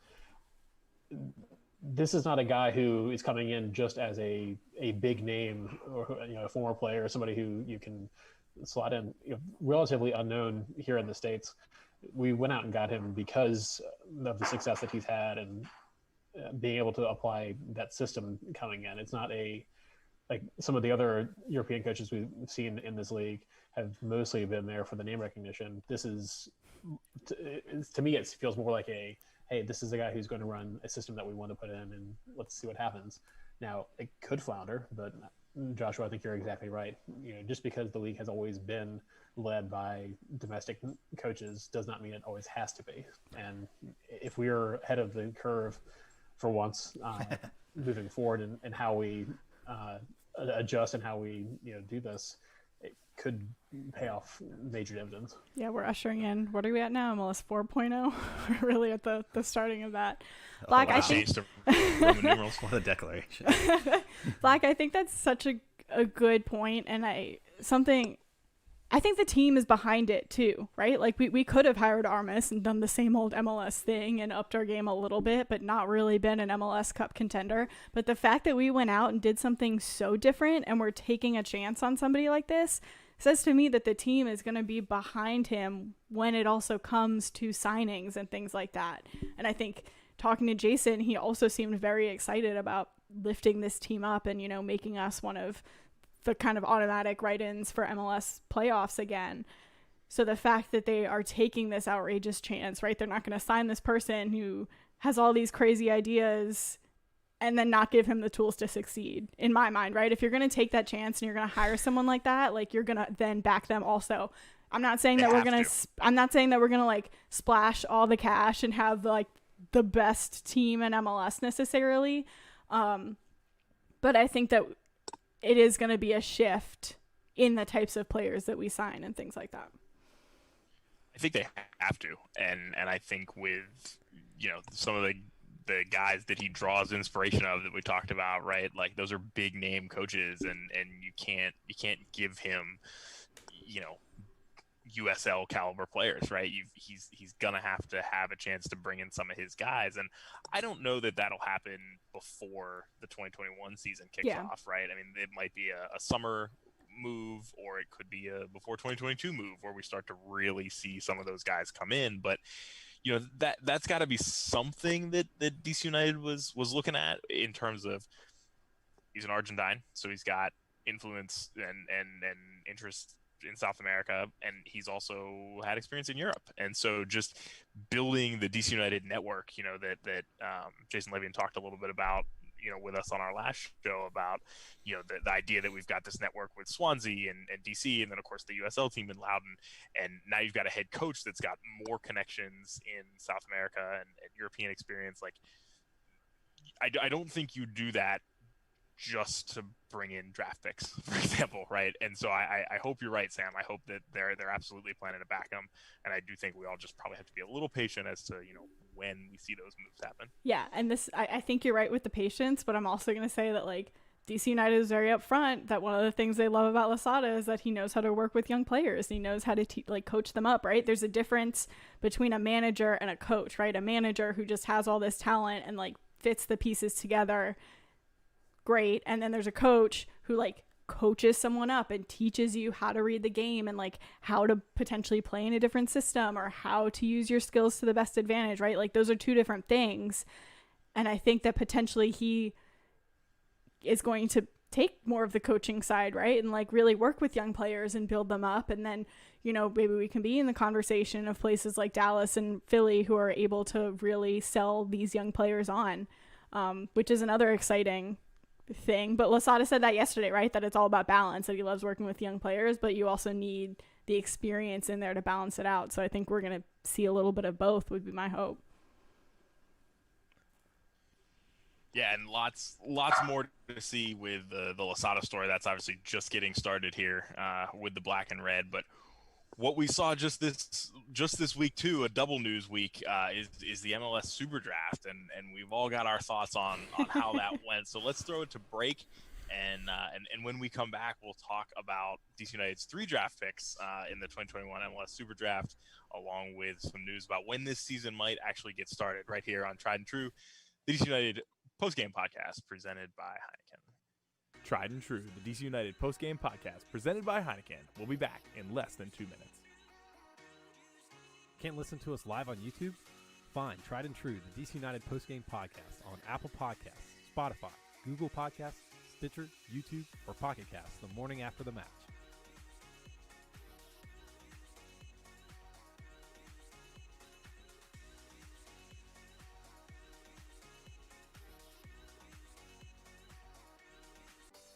This is not a guy who is coming in just as a big name, or a former player, or somebody who you can slot in. Relatively unknown here in the States. We went out and got him because of the success that he's had and being able to apply that system coming in. It's not a like some of the other European coaches we've seen in this league have mostly been there for the name recognition. This is, to me, it feels more like a, hey, this is the guy who's going to run a system that we want to put in, and let's see what happens. Now, it could flounder, but Joshua, I think you're exactly right. Just because the league has always been led by domestic coaches does not mean it always has to be. And if we're ahead of the curve for once, moving forward and how we adjust and how we do this, it could pay off major dividends. Yeah, we're ushering in. What are we at now? MLS 4.0. We're really at the starting of that. Black, wow. I think. What a declaration. Black, I think that's such a good point, and I think the team is behind it too, right? Like we could have hired Armas and done the same old MLS thing and upped our game a little bit, but not really been an MLS Cup contender. But the fact that we went out and did something so different and we're taking a chance on somebody like this says to me that the team is going to be behind him when it also comes to signings and things like that. And I think talking to Jason, he also seemed very excited about lifting this team up and, making us one of the kind of automatic write-ins for MLS playoffs again. So the fact that they are taking this outrageous chance, right? They're not going to sign this person who has all these crazy ideas and then not give him the tools to succeed, in my mind, right? If you're going to take that chance and you're going to hire someone like that, like you're going to then back them also. I'm not saying that we're going to like splash all the cash and have like the best team in MLS necessarily. But I think that it is going to be a shift in the types of players that we sign and things like that. I think they have to, and I think with some of the guys that he draws inspiration of that we talked about, right? Like those are big name coaches, and you can't give him USL caliber players, right? He's gonna have to have a chance to bring in some of his guys, and I don't know that that'll happen before the 2021 season kicks off, right? I mean, it might be a summer move, or it could be a before 2022 move where we start to really see some of those guys come in. But that's got to be something that DC United was looking at in terms of, he's an Argentine, so he's got influence and interest in South America, and he's also had experience in Europe. And so just building the DC United network, that Jason Levian talked a little bit about, with us on our last show about, the idea that we've got this network with Swansea and DC, and then of course the USL team in Loudoun, and now you've got a head coach that's got more connections in South America and European experience. Like, I don't think you do that just to bring in draft picks, for example, right? And so I hope you're right, Sam. I hope that they're absolutely planning to back him, and I do think we all just probably have to be a little patient as to when we see those moves happen. Yeah, and I think you're right with the patience, but I'm also going to say that like DC United is very upfront that one of the things they love about Losada is that he knows how to work with young players. He knows how to coach them up, right? There's a difference between a manager and a coach, right? A manager who just has all this talent and like fits the pieces together, great. And then there's a coach who like coaches someone up and teaches you how to read the game and like how to potentially play in a different system or how to use your skills to the best advantage, right? Like those are two different things. And I think that potentially he is going to take more of the coaching side, right? And like really work with young players and build them up. And then, maybe we can be in the conversation of places like Dallas and Philly who are able to really sell these young players on, which is another exciting thing. But Losada said that yesterday, right? That it's all about balance, that he loves working with young players, but you also need the experience in there to balance it out. So I think we're going to see a little bit of both, would be my hope. Yeah, and lots more to see with the Losada story. That's obviously just getting started here with the black and red. But what we saw just this week too, a double news week, is the MLS SuperDraft, and we've all got our thoughts on how that went. So let's throw it to break, and when we come back, we'll talk about DC United's 3 draft picks in the 2021 MLS SuperDraft, along with some news about when this season might actually get started. Right here on Tried and True, the DC United postgame podcast presented by Heineken. Tried and True, the DC United postgame podcast presented by Heineken. We'll be back in less than 2 minutes. Can't listen to us live on YouTube? Fine, Tried and True, the DC United postgame podcast on Apple Podcasts, Spotify, Google Podcasts, Stitcher, YouTube, or Pocket Cast the morning after the match.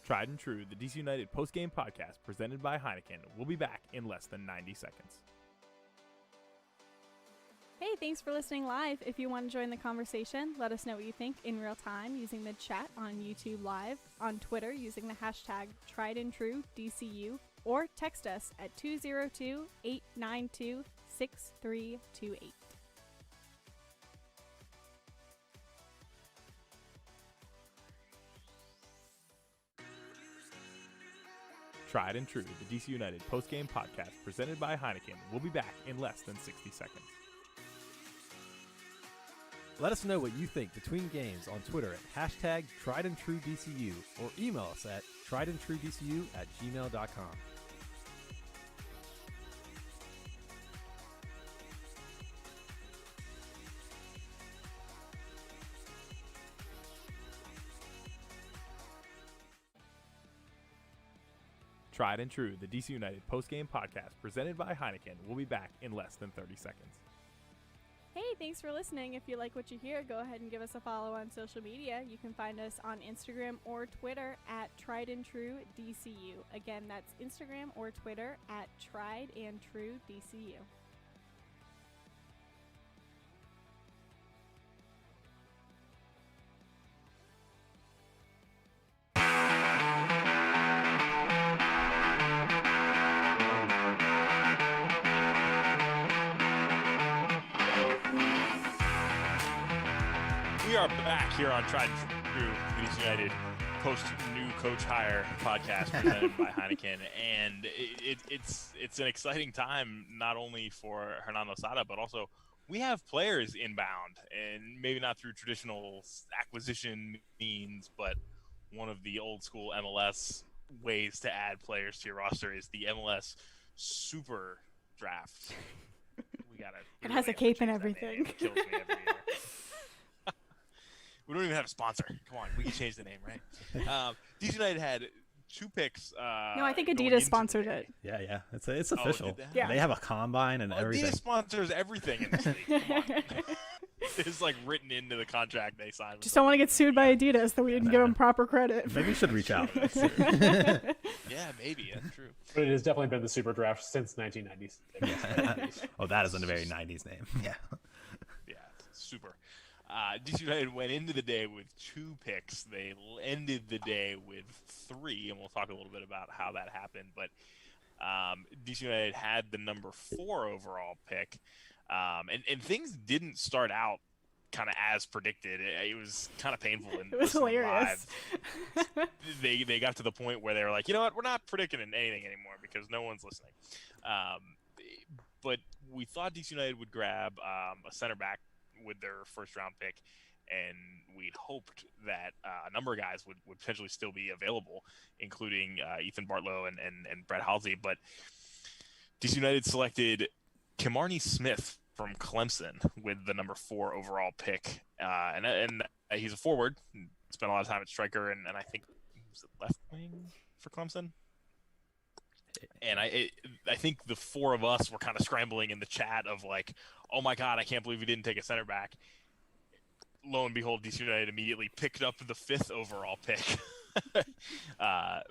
Tried and True, the DC United post-game podcast presented by Heineken, will be back in less than 90 seconds. Hey, thanks for listening live. If you want to join the conversation, let us know what you think in real time using the chat on YouTube Live, on Twitter using the hashtag TriedAndTrueDCU, or text us at 202-892-6328. Tried and True, the DC United post-game podcast presented by Heineken, will be back in less than 60 seconds. Let us know what you think between games on Twitter at hashtag TriedAndTrueDCU or email us at triedandtruedcu@gmail.com. Tried and True, the DC United post-game podcast presented by Heineken, will be back in less than 30 seconds. Hey, thanks for listening. If you like what you hear, go ahead and give us a follow on social media. You can find us on Instagram or Twitter at TriedAndTrueDCU. Again, that's Instagram or Twitter at TriedAndTrueDCU. We are back here on Tried and True, the DC United post new coach hire podcast presented by Heineken, and it's an exciting time not only for Hernan Losada, but also we have players inbound, and maybe not through traditional acquisition means, but one of the old school MLS ways to add players to your roster is the MLS SuperDraft. It has a cape and everything. It kills me every year. We don't even have a sponsor. Come on, we can change the name, right? DC United had 2 picks. No, I think Adidas sponsored it. Yeah. It's official. Yeah. They have a combine and everything. Adidas sponsors everything in this league. Come on. It's like written into the contract they signed. Just don't want to get sued by Adidas that we didn't give them proper credit. Maybe you should reach out. Yeah, maybe. That's true. But it has definitely been the Super Draft since 1990s. Oh, that is a very 90s name. Yeah. Yeah, super. DC United went into the day with 2 picks. They ended the day with 3, and we'll talk a little bit about how that happened. But DC United had the number 4 overall pick, and things didn't start out kind of as predicted. It was kind of painful. It was hilarious. They got to the point where they were like, you know what, we're not predicting anything anymore because no one's listening. But we thought DC United would grab a center back with their first round pick, and we'd hoped that a number of guys would potentially still be available, including Ethan Bartlow and Brett Halsey. But DC United selected Kimarni Smith from Clemson with the number 4 overall pick, and he's a forward. Spent a lot of time at striker, and I think was it left wing for Clemson. And I think the 4 of us were kind of scrambling in the chat of like, oh my God, I can't believe we didn't take a center back. Lo and behold, DC United immediately picked up the 5th overall pick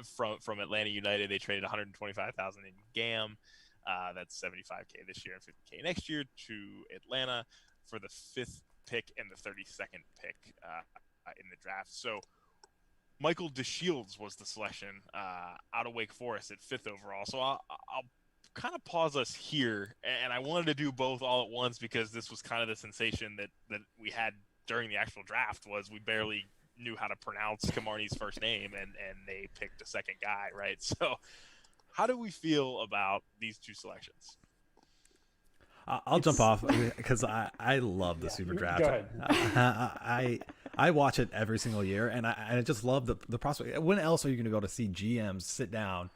from Atlanta United. They traded $125,000 in GAM. That's $75K this year and $50K next year to Atlanta for the 5th pick and the 32nd pick in the draft. So Michael DeShields was the selection out of Wake Forest at 5th overall. So I'll kind of pause us here, and I wanted to do both all at once because this was kind of the sensation that we had during the actual draft was we barely knew how to pronounce Kimarni's first name, and they picked a second guy, right? So how do we feel about these 2 selections? I'll jump off because I love the Super Draft. Go ahead. I watch it every single year, and I just love the prospect. When else are you going to go to see GMs sit down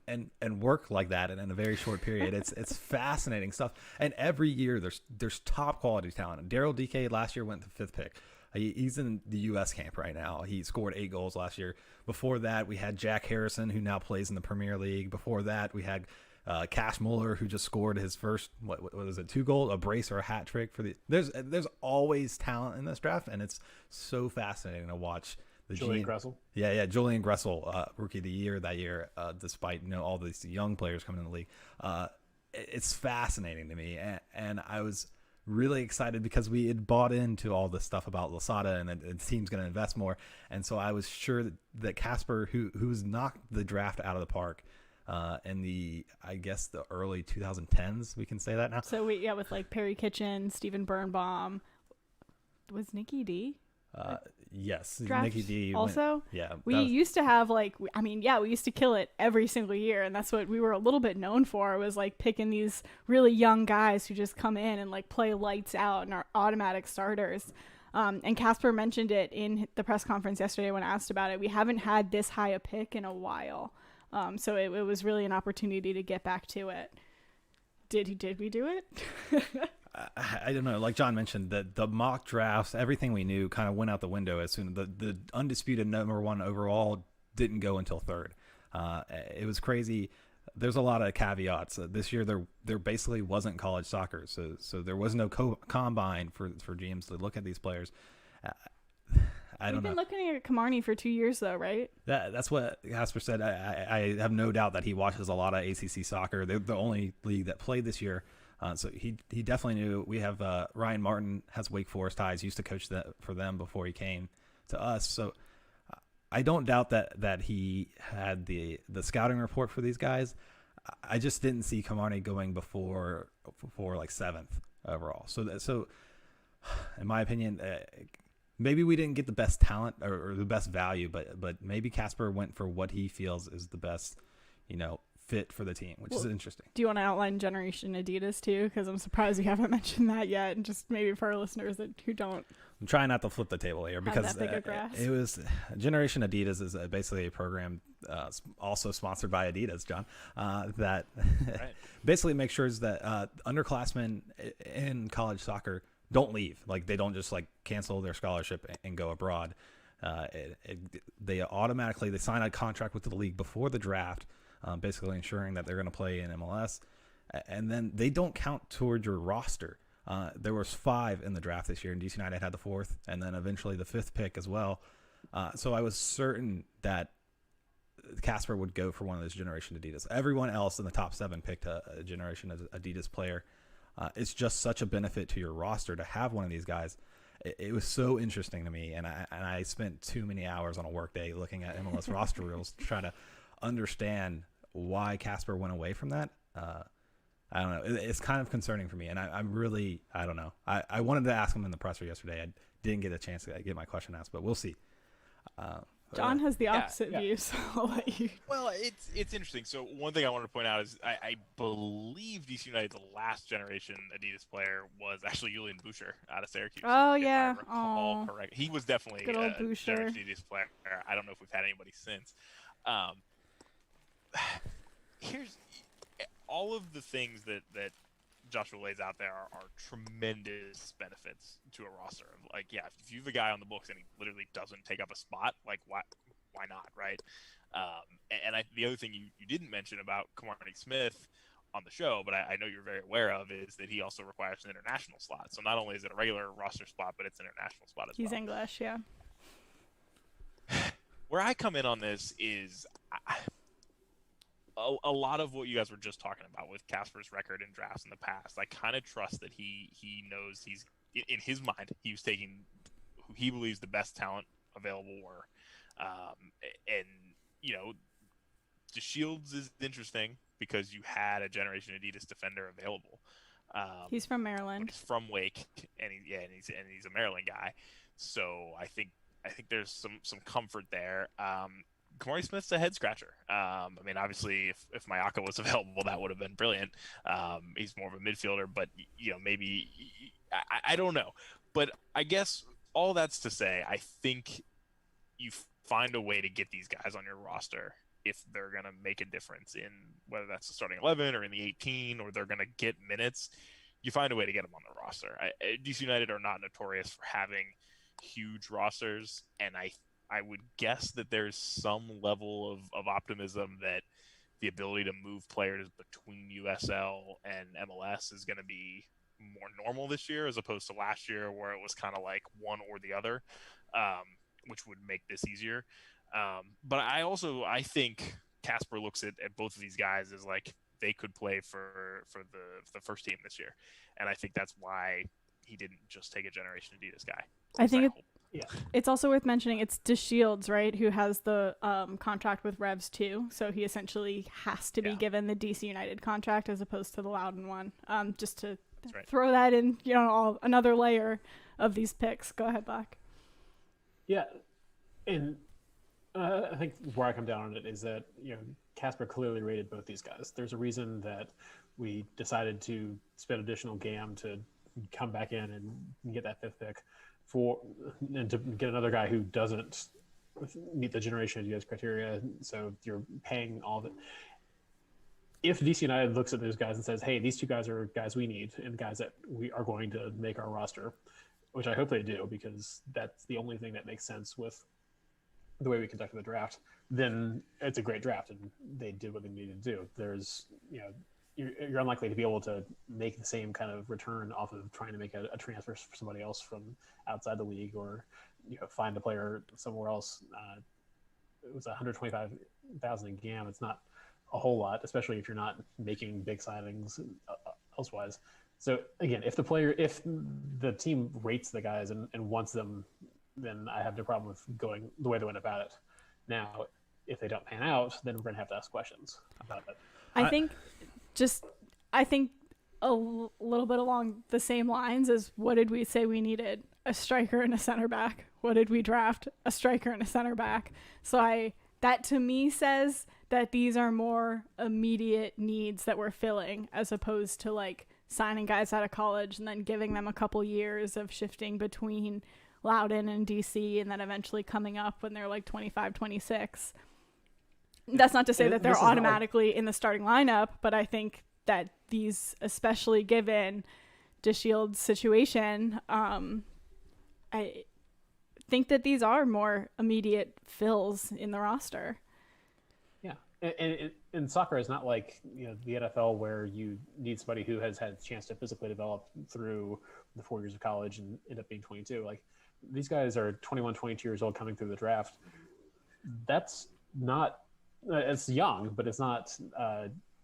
and work like that in a very short period. It's fascinating stuff. And every year there's top quality talent. Daryl DK last year went to 5th pick. He's in the U.S. camp right now. He scored 8 goals last year. Before that, we had Jack Harrison, who now plays in the Premier League. Before that, we had Cash Muller, who just scored his first, what was it, 2 goals, a brace or a hat trick for the. There's always talent in this draft, and it's so fascinating to watch. Julian Gressel. Yeah, Julian Gressel, Rookie of the Year that year, despite all these young players coming in the league. It's fascinating to me, and I was really excited because we had bought into all this stuff about Losada, and the team's going to invest more, and so I was sure that Casper, who's knocked the draft out of the park in the early 2010s, we can say that now. So with like Perry Kitchen, Steven Birnbaum, was Nikki D? Yes, draft Nikki D also. Yeah, we used to have we used to kill it every single year, and that's what we were a little bit known for, was like picking these really young guys who just come in and like play lights out and are automatic starters. And Casper mentioned it in the press conference yesterday when asked about it. We haven't had this high a pick in a while, so it was really an opportunity to get back to it. Did we do it? I don't know. Like John mentioned, the mock drafts, everything we knew kind of went out the window as soon as the undisputed number 1 overall didn't go until 3rd. It was crazy. There's a lot of caveats. This year there basically wasn't college soccer, so there was no combine for GMs to look at these players. We've been looking at Camarney for 2 years though, right? That's what Casper said. I have no doubt that he watches a lot of ACC soccer. They're the only league that played this year. So he definitely knew. We have Ryan Martin has Wake Forest ties, used to coach for them before he came to us. So I don't doubt that he had the scouting report for these guys. I just didn't see Camarney going before like 7th overall. So in my opinion, maybe we didn't get the best talent or the best value, but maybe Casper went for what he feels is the best, fit for the team, which is interesting. Do you want to outline Generation Adidas too? Because I'm surprised you haven't mentioned that yet, and just maybe for our listeners who don't. I'm trying not to flip the table here because it was Generation Adidas is basically a program also sponsored by Adidas, John, that right. basically makes sure that underclassmen in college soccer don't leave. Like they don't just cancel their scholarship and go abroad. They automatically sign a contract with the league before the draft. Basically ensuring that they're going to play in MLS, and then they don't count towards your roster. There was 5 in the draft this year, and DC United had the 4th, and then eventually the 5th pick as well. So I was certain that Casper would go for one of those Generation Adidas. Everyone else in the top 7 picked a Generation Adidas player. It's just such a benefit to your roster to have one of these guys. It was so interesting to me, and I spent too many hours on a work day looking at MLS roster rules to try to understand why Casper went away from that. I don't know. It's kind of concerning for me, and I'm really, I don't know. I wanted to ask him in the presser yesterday. I didn't get a chance to get my question asked, but we'll see. John has the opposite view, so I'll let you. Well, it's interesting. So one thing I wanted to point out is I believe DC United's last generation Adidas player was actually Julian Boucher out of Syracuse. Oh yeah, all correct. He was definitely good old a Boucher. generation Adidas player. I don't know if we've had anybody since. Here's all of the things that Joshua lays out there are tremendous benefits to a roster. If you have a guy on the books and he literally doesn't take up a spot, why not, right? The other thing you didn't mention about Camarney Smith on the show, but I know you're very aware of, is that he also requires an international slot. So not only is it a regular roster spot, but it's an international spot as well. He's English, yeah. Where I come in on this is a lot of what you guys were just talking about with Casper's record in drafts in the past. I kind of trust that he knows he's in his mind he was taking who he believes the best talent available were, and DeShields is interesting because you had a Generation Adidas defender available. He's from Maryland. He's from Wake, and he's a Maryland guy. So I think there's some comfort there. Camarney Smith's a head scratcher. Obviously, if Mayaka was available, that would have been brilliant. He's more of a midfielder, but maybe I don't know. But I guess all that's to say, I think you find a way to get these guys on your roster if they're going to make a difference in whether that's the starting 11 or in the 18, or they're going to get minutes. You find a way to get them on the roster. DC United are not notorious for having huge rosters, and I would guess that there's some level of optimism that the ability to move players between USL and MLS is going to be more normal this year as opposed to last year where it was kind of like one or the other, which would make this easier. But I think Casper looks at both of these guys as like they could play for the first team this year, and I think that's why he didn't just take a Generation Adidas guy. I think it's also worth mentioning it's DeShields, right, who has the contract with Revs too, so he essentially has to be given the DC United contract as opposed to the Loudon one. Just to throw that in, another layer of these picks. Go ahead, Black. Yeah, and I think where I come down on it is that Casper clearly rated both these guys. There's a reason that we decided to spend additional GAM to come back in and get that 5th pick and to get another guy who doesn't meet the Generation Adidas criteria. So you're paying all of it. If DC United looks at those guys and says, "Hey, these 2 guys are guys we need and guys that we are going to make our roster," which I hope they do because that's the only thing that makes sense with the way we conducted the draft, then it's a great draft, and they did what they needed to do. There's, you're unlikely to be able to make the same kind of return off of trying to make a transfer for somebody else from outside the league, or find a player somewhere else. It was 125,000 in GAM. It's not a whole lot, especially if you're not making big signings elsewise. So again, if the team rates the guys and wants them, then I have no problem with going the way they went about it. Now, if they don't pan out, then we're going to have to ask questions about it. I think a little bit along the same lines as what did we say we needed? A striker and a center back. What did we draft? A striker and a center back. So that to me says that these are more immediate needs that we're filling as opposed to like signing guys out of college and then giving them a couple years of shifting between Loudon and DC and then eventually coming up when they're like 25, 26. That's not to say that they're automatically in the starting lineup, but I think that these, especially given DeShield's situation, I think that these are more immediate fills in the roster. Yeah, and soccer is not like the NFL where you need somebody who has had a chance to physically develop through the 4 years of college and end up being 22. Like these guys are 21, 22 years old coming through the draft. That's not. It's young, but it's not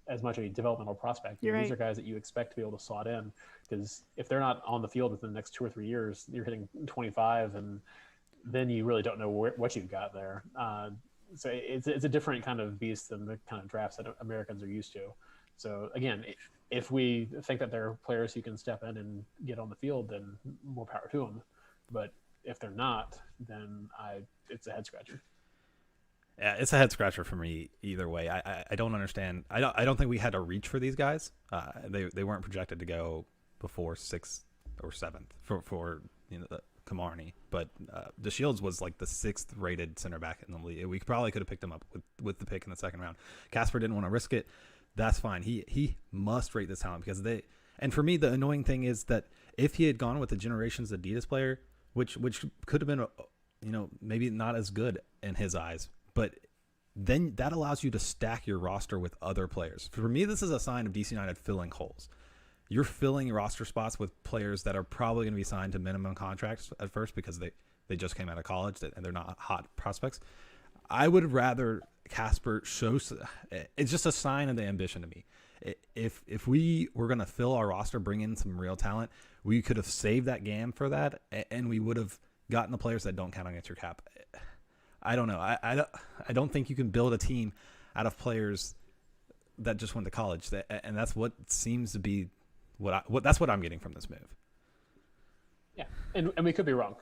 as much a developmental prospect. These are guys that you expect to be able to slot in, because if they're not on the field within the next 2 or 3 years, you're hitting 25, and then you really don't know what you've got there. So it's a different kind of beast than the kind of drafts that Americans are used to. So again, if we think that there are players who can step in and get on the field, then more power to them. But if they're not, then it's a head scratcher. Yeah, it's a head scratcher for me either way. I don't understand. I don't think we had to reach for these guys. They weren't projected to go before 6th or 7th for Kamarni, but DeShields was like the 6th rated center back in the league. We probably could have picked him up with the pick in the 2nd round. Casper didn't want to risk it. That's fine. He must rate this talent because and for me the annoying thing is that if he had gone with the Generations Adidas player, which could have been maybe not as good in his eyes, but then that allows you to stack your roster with other players. For me, this is a sign of DC United filling holes. You're filling your roster spots with players that are probably going to be signed to minimum contracts at first because they just came out of college and they're not hot prospects. I would rather Casper shows. It's just a sign of the ambition to me. If we were going to fill our roster, bring in some real talent, we could have saved that GAM for that, and we would have gotten the players that don't count against your cap. I don't know. I don't think you can build a team out of players that just went to college. And that's what seems to be that's what I'm getting from this move. Yeah, and we could be wrong.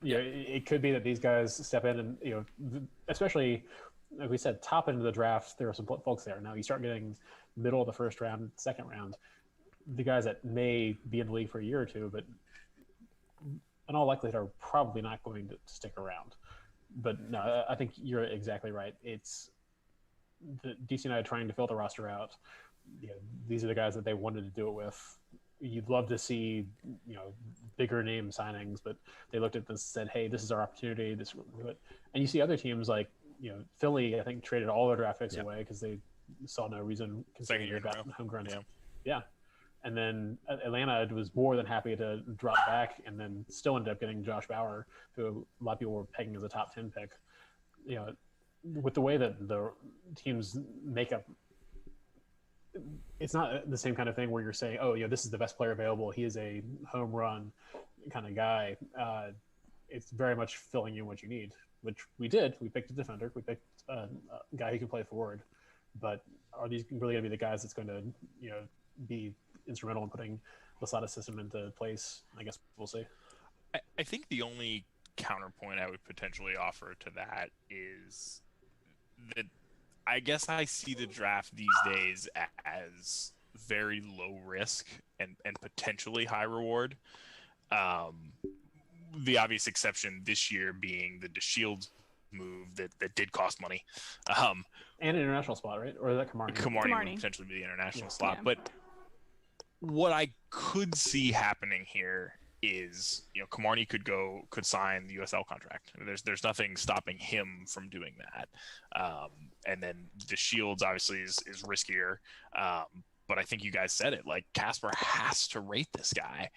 It could be that these guys step in and especially like we said, top end of the draft, there are some folks there. Now you start getting middle of the 1st round, 2nd round, the guys that may be in the league for a year or two, but in all likelihood are probably not going to stick around. But no, I think you're exactly right. It's the DC United trying to fill the roster out. You know, these are the guys that they wanted to do it with. You'd love to see, you know, bigger name signings, but they looked at this and said, "Hey, this is our opportunity. This will do it." And you see other teams like, you know, Philly, I think, traded all their draft picks away because they saw no reason considering they got homegrown. Yeah. And then Atlanta was more than happy to drop back and then still ended up getting Josh Bauer, who a lot of people were pegging as a top 10 pick. You know, with the way that the teams make up, it's not the same kind of thing where you're saying, oh, you know, this is the best player available. He is a home run kind of guy. It's very much filling in what you need, which we did. We picked a defender. We picked a guy who can play forward. But are these really going to be the guys that's going to, you know, be instrumental in putting Losada's system into place? I guess we'll see. I think the only counterpoint I would potentially offer to that is that I guess I see the draft these days as very low risk and potentially high reward. The obvious exception this year being the DeShields move that did cost money. And an international spot, right? Or is that Kamari? Kamari would potentially be the international slot. Yeah. But what I could see happening here is, you know, Kamari could sign the USL contract. There's nothing stopping him from doing that. And then DeShields obviously is riskier. But I think you guys said it, like Casper has to rate this guy.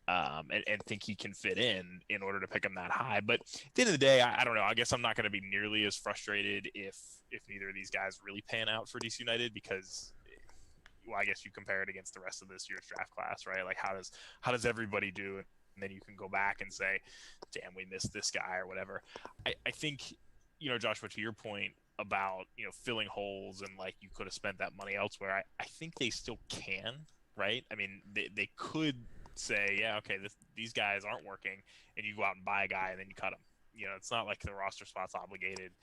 And think he can fit in order to pick him that high. But at the end of the day, I don't know. I guess I'm not going to be nearly as frustrated if neither of these guys really pan out for DC United, because, well, I guess you compare it against the rest of this year's draft class, right? Like how does everybody do? And then you can go back and say, damn, we missed this guy or whatever. I think, you know, Joshua, to your point about, you know, filling holes and like you could have spent that money elsewhere, I think they still can, right? I mean, they could say, yeah, okay, these guys aren't working, and you go out and buy a guy and then you cut him. You know, it's not like the roster spot's obligated.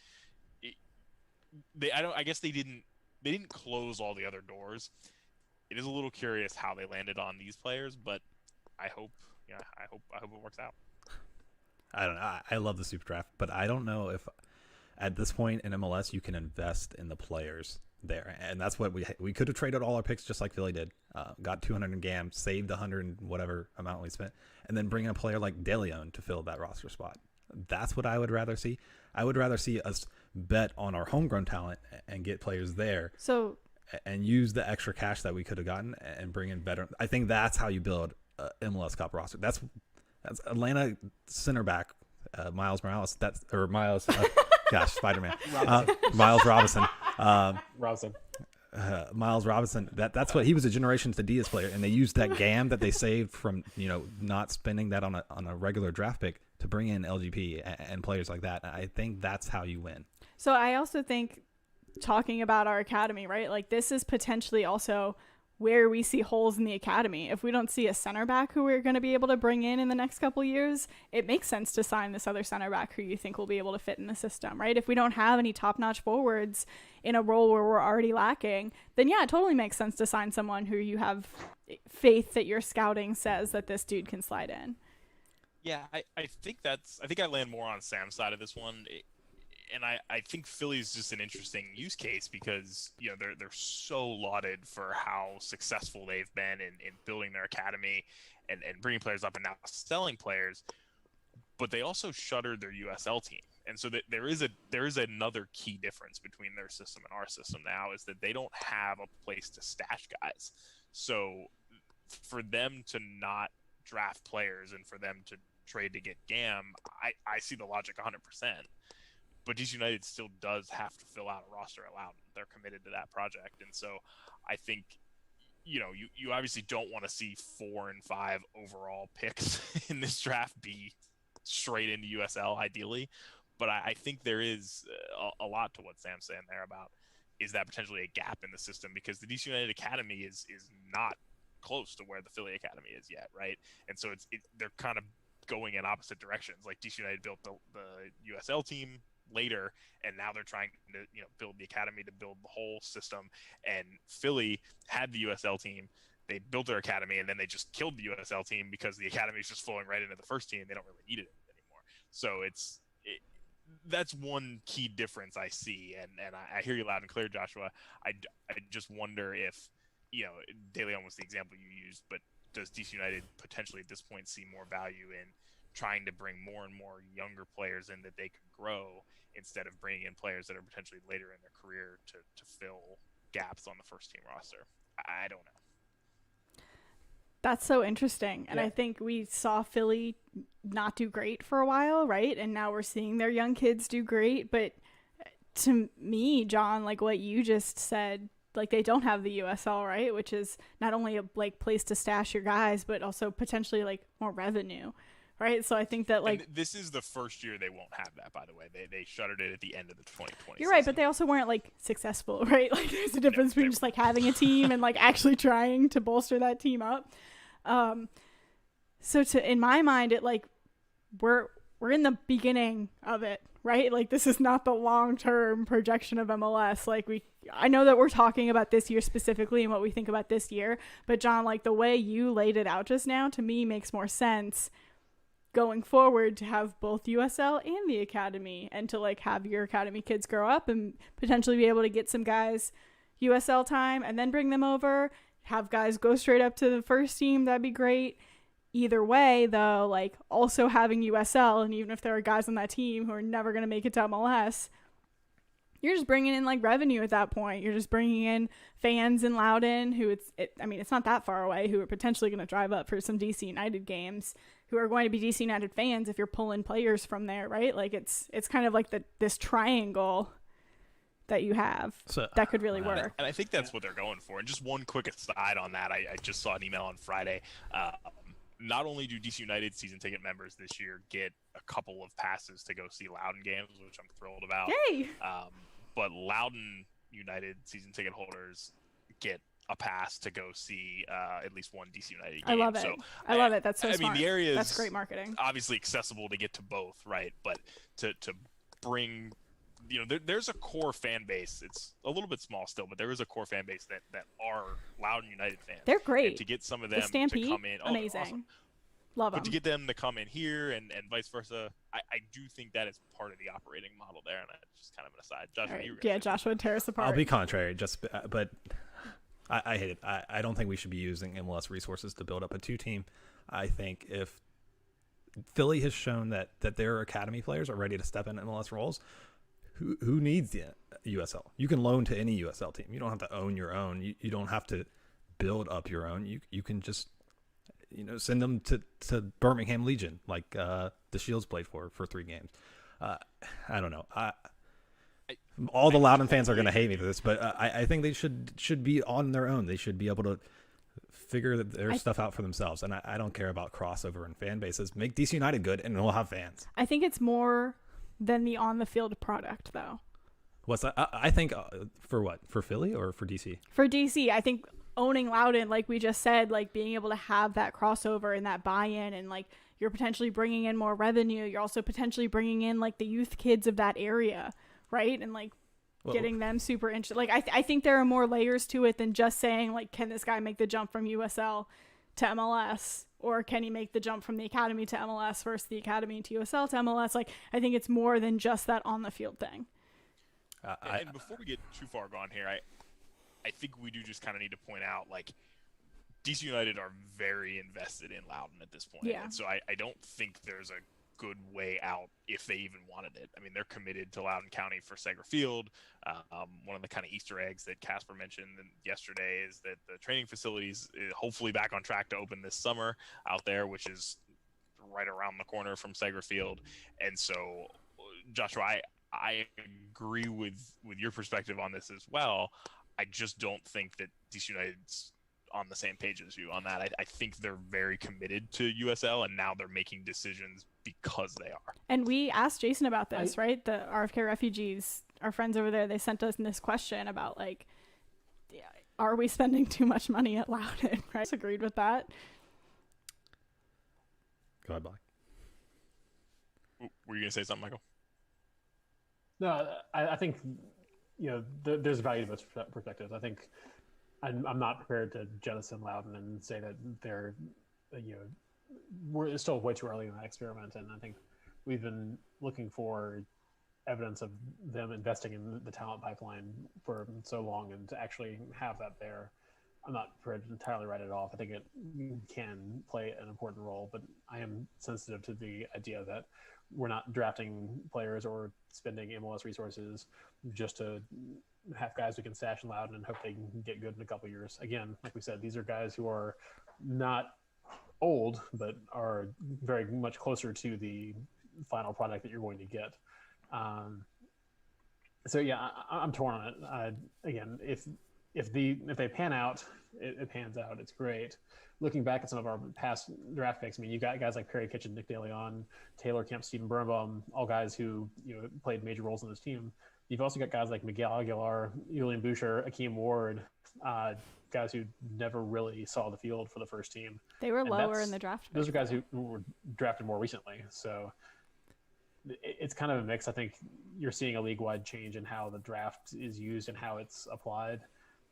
I guess they didn't close all the other doors. It is a little curious how they landed on these players, but I hope it works out. I don't know. I love the Super Draft, but I don't know if at this point in MLS you can invest in the players there, and that's what we could have traded all our picks just like Philly did. Got 200 in GAM, saved 100 and whatever amount we spent, and then bring in a player like De Leon to fill that roster spot. That's what I would rather see. I would rather see us bet on our homegrown talent and get players there. So and use the extra cash that we could have gotten and bring in better. I think that's how you build MLS Cup roster. That's Atlanta center back Miles Morales. Spider-Man. Miles Robinson. Miles Robinson. That's what he was, a Generation to Diaz player, and they used that GAM that they saved from, you know, not spending that on a regular draft pick to bring in LGP and players like that. I think that's how you win. So I also think, talking about our academy, right? Like this is potentially also where we see holes in the academy. If we don't see a center back who we're going to be able to bring in the next couple years, it makes sense to sign this other center back who you think will be able to fit in the system, right? If we don't have any top-notch forwards in a role where we're already lacking, then yeah, it totally makes sense to sign someone who you have faith that your scouting says that this dude can slide in. Yeah, I think I land more on Sam's side of this one. And I think Philly's just an interesting use case because, you know, they're so lauded for how successful they've been in building their academy and bringing players up and now selling players, but they also shuttered their USL team. And so that there is another key difference between their system and our system now is that they don't have a place to stash guys. So for them to not draft players and for them to trade to get GAM, I see the logic 100%. But DC United still does have to fill out a roster allowed. They're committed to that project. And so I think, you know, you obviously don't want to see 4 and 5 overall picks in this draft be straight into USL ideally. But I think there is a lot to what Sam's saying there about is that potentially a gap in the system because the DC United Academy is not close to where the Philly Academy is yet, right? And so they're kind of going in opposite directions. Like DC United built the USL team later, and now they're trying to, you know, build the academy to build the whole system. And Philly had the USL team, they built their academy, and then they just killed the USL team because the academy is just flowing right into the first team. They don't really need it anymore. So that's one key difference I see, and I hear you loud and clear, Joshua. I just wonder if, De Leon was the example you used, but does DC United potentially at this point see more value in trying to bring more and more younger players in that they could grow instead of bringing in players that are potentially later in their career to fill gaps on the first team roster? I don't know. That's so interesting. And I think we saw Philly not do great for a while, right? And now we're seeing their young kids do great. But to me, John, like what you just said, like they don't have the USL, right? Which is not only a like place to stash your guys, but also potentially like more revenue, right? So I think that like and this is the first year they won't have that, by the way. They shuttered it at the end of the 2020 You're right, season. but they also weren't like successful, right? Like there's a difference between just like having a team and like actually trying to bolster that team up. So in my mind, it like we're in the beginning of it, right? Like this is not the long-term projection of MLS. Like I know that we're talking about this year specifically and what we think about this year, but John, like the way you laid it out just now to me makes more sense going forward to have both USL and the academy, and to like have your academy kids grow up and potentially be able to get some guys USL time and then bring them over, have guys go straight up to the first team. That'd be great. Either way, though, like also having USL, and even if there are guys on that team who are never going to make it to MLS, you're just bringing in like revenue at that point. You're just bringing in fans in Loudoun who it's not that far away, who are potentially going to drive up for some DC United games, who are going to be DC United fans if you're pulling players from there, right? Like it's kind of like this triangle that you have that could really work. And I think that's what they're going for. And just one quick aside on that, I just saw an email on Friday. Not only do DC United season ticket members this year get a couple of passes to go see Loudoun games, which I'm thrilled about. Yay! But Loudoun United season ticket holders get a pass to go see at least one DC United game. I love it. So, I love it. That's so smart. I mean, the area is that's great marketing. Obviously accessible to get to both, right? But to bring, there's a core fan base. It's a little bit small still, but there is a core fan base that are Loudoun United fans. They're great. And to get some of them Stampede, to come in, amazing. Awesome. Love them. But to get them to come in here and vice versa, I do think that is part of the operating model there. And that's just kind of an aside. Joshua, right. Joshua, tear us apart. I'll be contrary, but I hate it. I don't think we should be using MLS resources to build up a two-team. I think if Philly has shown that their academy players are ready to step in MLS roles, who needs the USL? You can loan to any USL team. You don't have to own your own. You don't have to build up your own. You can just send them to Birmingham Legion, like the Shields played for 3 games. I don't know. All the Loudoun fans are going to hate me for this, but I think they should be on their own. They should be able to figure their stuff out for themselves. And I don't care about crossover and fan bases. Make DC United good, and we'll have fans. I think it's more than the on-the-field product, though. What's that? I think for what? For Philly or for DC? For DC, I think owning Loudoun, like we just said, like being able to have that crossover and that buy-in, and like you're potentially bringing in more revenue. You're also potentially bringing in like the youth kids of that area, right? And like getting them super interested. Like I think there are more layers to it than just saying like, can this guy make the jump from USL to MLS, or can he make the jump from the academy to MLS versus the academy to USL to MLS? Like I think it's more than just that on the field thing. And before we get too far gone here, I think we do just kind of need to point out, like, DC United are very invested in Loudoun at this point. Yeah. And so I don't think there's a good way out if they even wanted it. I mean, they're committed to Loudoun County for Segra Field. One of the kind of Easter eggs that Casper mentioned yesterday is that the training facilities hopefully back on track to open this summer out there, which is right around the corner from Segra Field. And so, Joshua, I agree with your perspective on this as well. I just don't think that DC United's on the same page as you on that. I think they're very committed to USL, and now they're making decisions because they are. And we asked Jason about this, right? The RFK refugees, our friends over there, they sent us this question about, like, are we spending too much money at Loudoun, right? Agreed with that. Go ahead, Black. Were you going to say something, Michael? No, I think, there's value to both perspectives. I think I'm not prepared to jettison Loudoun and say that they're, we're still way too early in that experiment. And I think we've been looking for evidence of them investing in the talent pipeline for so long, and to actually have that there, I'm not prepared to entirely write it off. I think it can play an important role, but I am sensitive to the idea that we're not drafting players or spending MLS resources just to have guys who can stash in Loudon and hope they can get good in a couple years. Again, like we said, these are guys who are not old, but are very much closer to the final product that you're going to get. So yeah, I'm torn on it. Again, if they pan out, it pans out. It's great. Looking back at some of our past draft picks, I mean, you got guys like Perry Kitchen, Nick DeLeon, Taylor Kemp, Stephen Birnbaum, all guys who played major roles in this team. You've also got guys like Miguel Aguilar, Julian Boucher, Akeem Ward, guys who never really saw the field for the first team. They were lower in the draft. Those are guys who were drafted more recently. So it's kind of a mix. I think you're seeing a league-wide change in how the draft is used and how it's applied.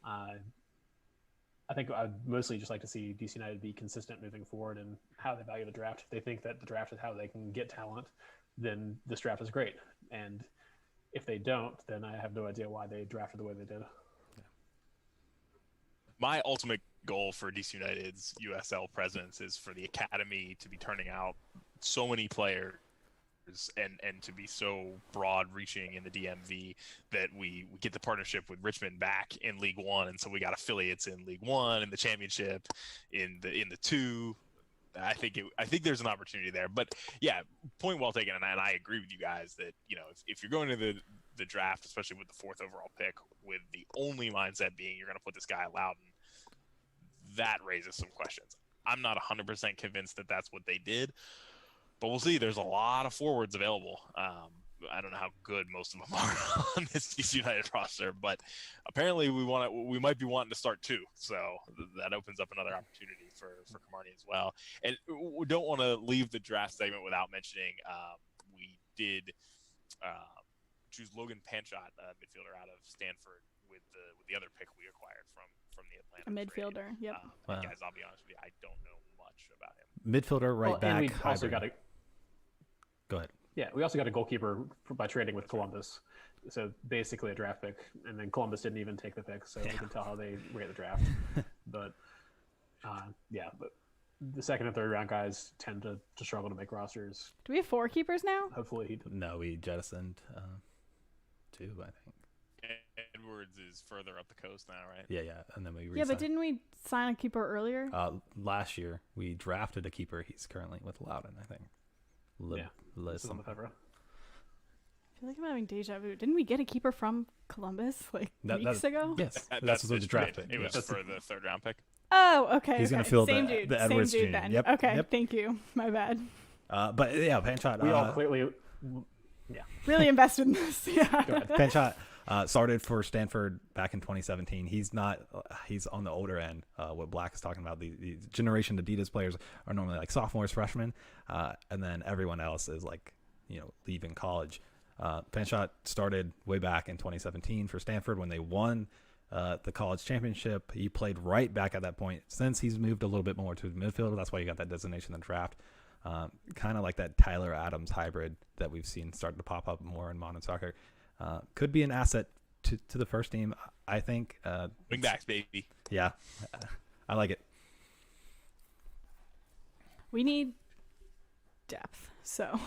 I think I'd mostly just like to see DC United be consistent moving forward in how they value the draft. If they think that the draft is how they can get talent, then this draft is great. And if they don't, then I have no idea why they drafted the way they did. My ultimate goal for DC United's USL presence is for the academy to be turning out so many players and to be so broad reaching in the DMV that we get the partnership with Richmond back in League One, and so we got affiliates in League One, in the Championship, in the two. I think there's an opportunity there. But yeah, point well taken, and I agree with you guys that if you're going to the draft, especially with the 4th overall pick, with the only mindset being you're going to put this guy at Loudon, that raises some questions. I'm not 100% convinced that that's what they did. But we'll see. There's a lot of forwards available. I don't know how good most of them are on this DC United roster, but apparently we might be wanting to start 2. So that opens up another opportunity for Camardi as well. And we don't want to leave the draft segment without mentioning we did choose Logan Panchot, midfielder out of Stanford, with the other pick we acquired from the Atlanta. A midfielder. Trade. Yep. Wow. Guys, I'll be honest with you, I don't know much about him. Midfielder, right back. And we also got Go ahead. Yeah, we also got a goalkeeper by trading with Columbus. So basically a draft pick, and then Columbus didn't even take the pick, so we can tell how they rate the draft. But but the 2nd and 3rd round guys tend to struggle to make rosters. Do we have 4 keepers now? Hopefully he did. No, we jettisoned 2, I think. Edwards is further up the coast now, right? Yeah, and then we Yeah, but didn't we sign a keeper earlier? last year we drafted a keeper. He's currently with Loudon, I think. This is on the cover. I feel like I'm having deja vu. Didn't we get a keeper from Columbus weeks ago? Yes, that's what was drafted. It was for the 3rd round pick. Oh, okay. He's going to fill same the dude. Edwards same dude gene. then. Yep. Okay, Yep. thank you. My bad. But yeah, Panchot. We all clearly, Really invested in this. Yeah. Panchot started for Stanford back in 2017. He's on the older end. What Black is talking about, the generation Adidas players are normally like sophomores, freshmen, and then everyone else is like leaving college. Panchot started way back in 2017 for Stanford when they won the college championship. He played right back at that point. Since he's moved a little bit more to the midfield, that's why he got that designation in the draft. Kind of like that Tyler Adams hybrid that we've seen start to pop up more in modern soccer. Could be an asset to the first team, I think. Wingbacks, baby. Yeah, I like it. We need depth, so.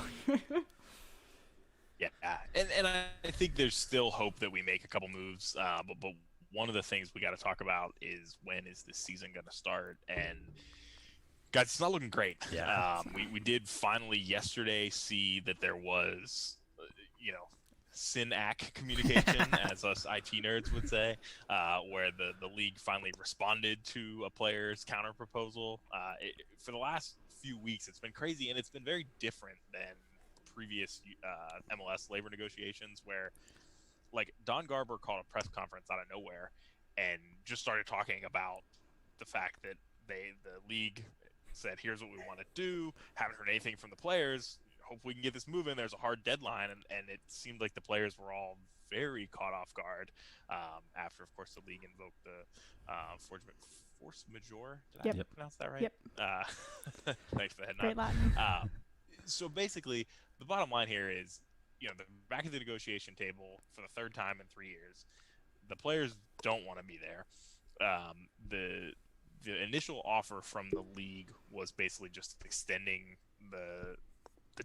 Yeah, and I think there's still hope that we make a couple moves. But one of the things we got to talk about is when is this season going to start? And guys, it's not looking great. Yeah. We did finally yesterday see that there was, SYNAC communication, as us IT nerds would say, where the league finally responded to a player's counter proposal. For the last few weeks, it's been crazy, and it's been very different than previous MLS labor negotiations, where like Don Garber called a press conference out of nowhere and just started talking about the fact that the league said, here's what we want to do. Haven't heard anything from the players. Hope we can get this moving. There's a hard deadline, and it seemed like the players were all very caught off guard after, of course, the league invoked the force majeure. Did I pronounce that right? Yep. Thanks for the head nod. Great Latin. So basically, the bottom line here is the back of the negotiation table for the third time in 3 years. The players don't want to be there. The initial offer from the league was basically just extending the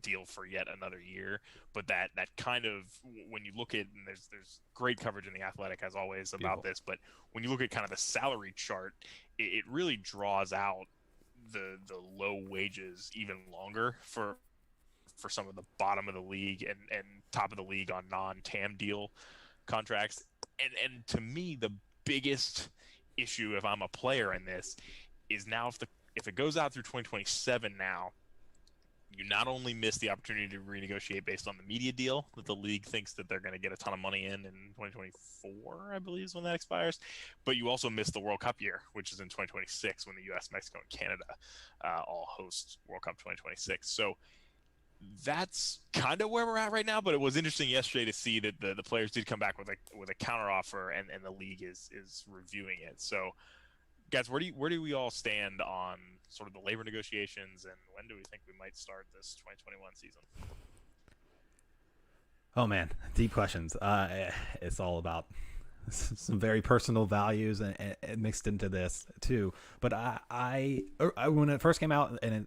deal for yet another year, but that kind of, when you look at, and there's great coverage in The Athletic as always about this, but when you look at kind of the salary chart, it really draws out the low wages even longer for some of the bottom of the league and top of the league on non-TAM deal contracts. And to me, the biggest issue, if I'm a player in this, is now if it goes out through 2027 now, you not only miss the opportunity to renegotiate based on the media deal that the league thinks that they're going to get a ton of money in 2024, I believe is when that expires, but you also miss the World Cup year, which is in 2026 when the U.S., Mexico, and Canada all host World Cup 2026. So that's kind of where we're at right now, but it was interesting yesterday to see that the players did come back with a counteroffer, and the league is reviewing it. So, guys, where do we all stand on sort of the labor negotiations, and when do we think we might start this 2021 season? Oh man, deep questions. It's all about some very personal values and mixed into this too. But I when it first came out, and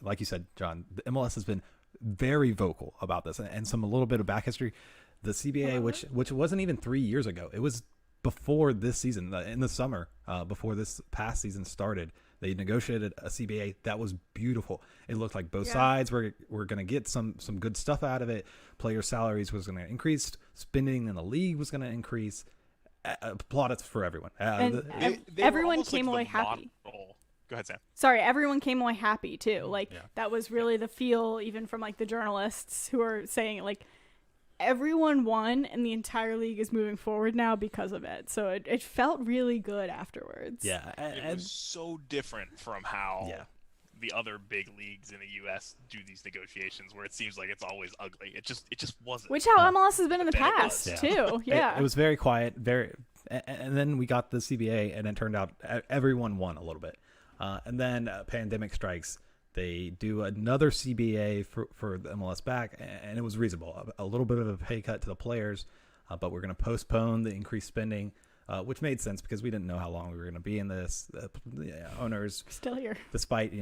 like you said, John, the MLS has been very vocal about this, and a little bit of back history. The CBA, which wasn't even 3 years ago, it was before this season, in the summer, before this past season started. They negotiated a CBA that was beautiful. It looked like both sides were going to get some good stuff out of it. Player salaries was going to increase. Spending in the league was going to increase. Plaudits for everyone. Everyone came away happy. Go ahead, Sam. Sorry, everyone came away happy too. That was really the feel, even from the journalists who are saying everyone won, and the entire league is moving forward now because of it. So it felt really good afterwards. Yeah, it was so different from how the other big leagues in the U.S. do these negotiations, where it seems like it's always ugly. It just wasn't. Which how MLS has been in the past too. Yeah, it was very quiet, and then we got the CBA, and it turned out everyone won a little bit. And then pandemic strikes. They do another CBA for the MLS back, and it was reasonable. A little bit of a pay cut to the players, but we're going to postpone the increased spending, which made sense because we didn't know how long we were going to be in this. The owners still here, despite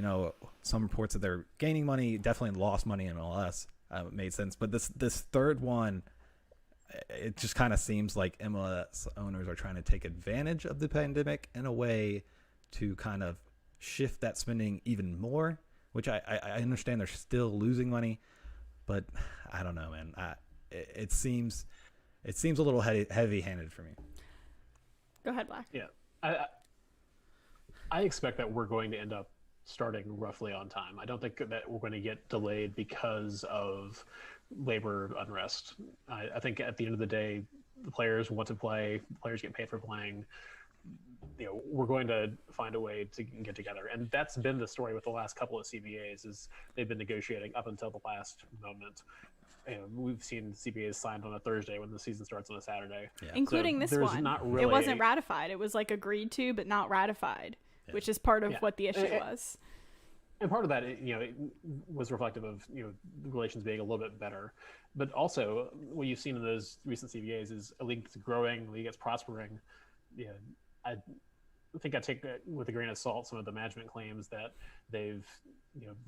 some reports that they're gaining money, definitely lost money in MLS. Made sense, but this third one, it just kind of seems like MLS owners are trying to take advantage of the pandemic in a way to kind of shift that spending even more. Which I understand they're still losing money, but I don't know, man. It seems a little heavy-handed for me. Go ahead, Black. Yeah, I expect that we're going to end up starting roughly on time. I don't think that we're going to get delayed because of labor unrest. I think at the end of the day, the players want to play. Players get paid for playing. We're going to find a way to get together. And that's been the story with the last couple of CBAs, is they've been negotiating up until the last moment. We've seen CBAs signed on a Thursday when the season starts on a Saturday. Yeah. Including this one. It wasn't ratified. It was agreed to, but not ratified, which is part of what the issue was. And part of that, it was reflective of, the relations being a little bit better. But also, what you've seen in those recent CBAs is a league that's growing, a league that's prospering. I think I take with a grain of salt some of the management claims that they've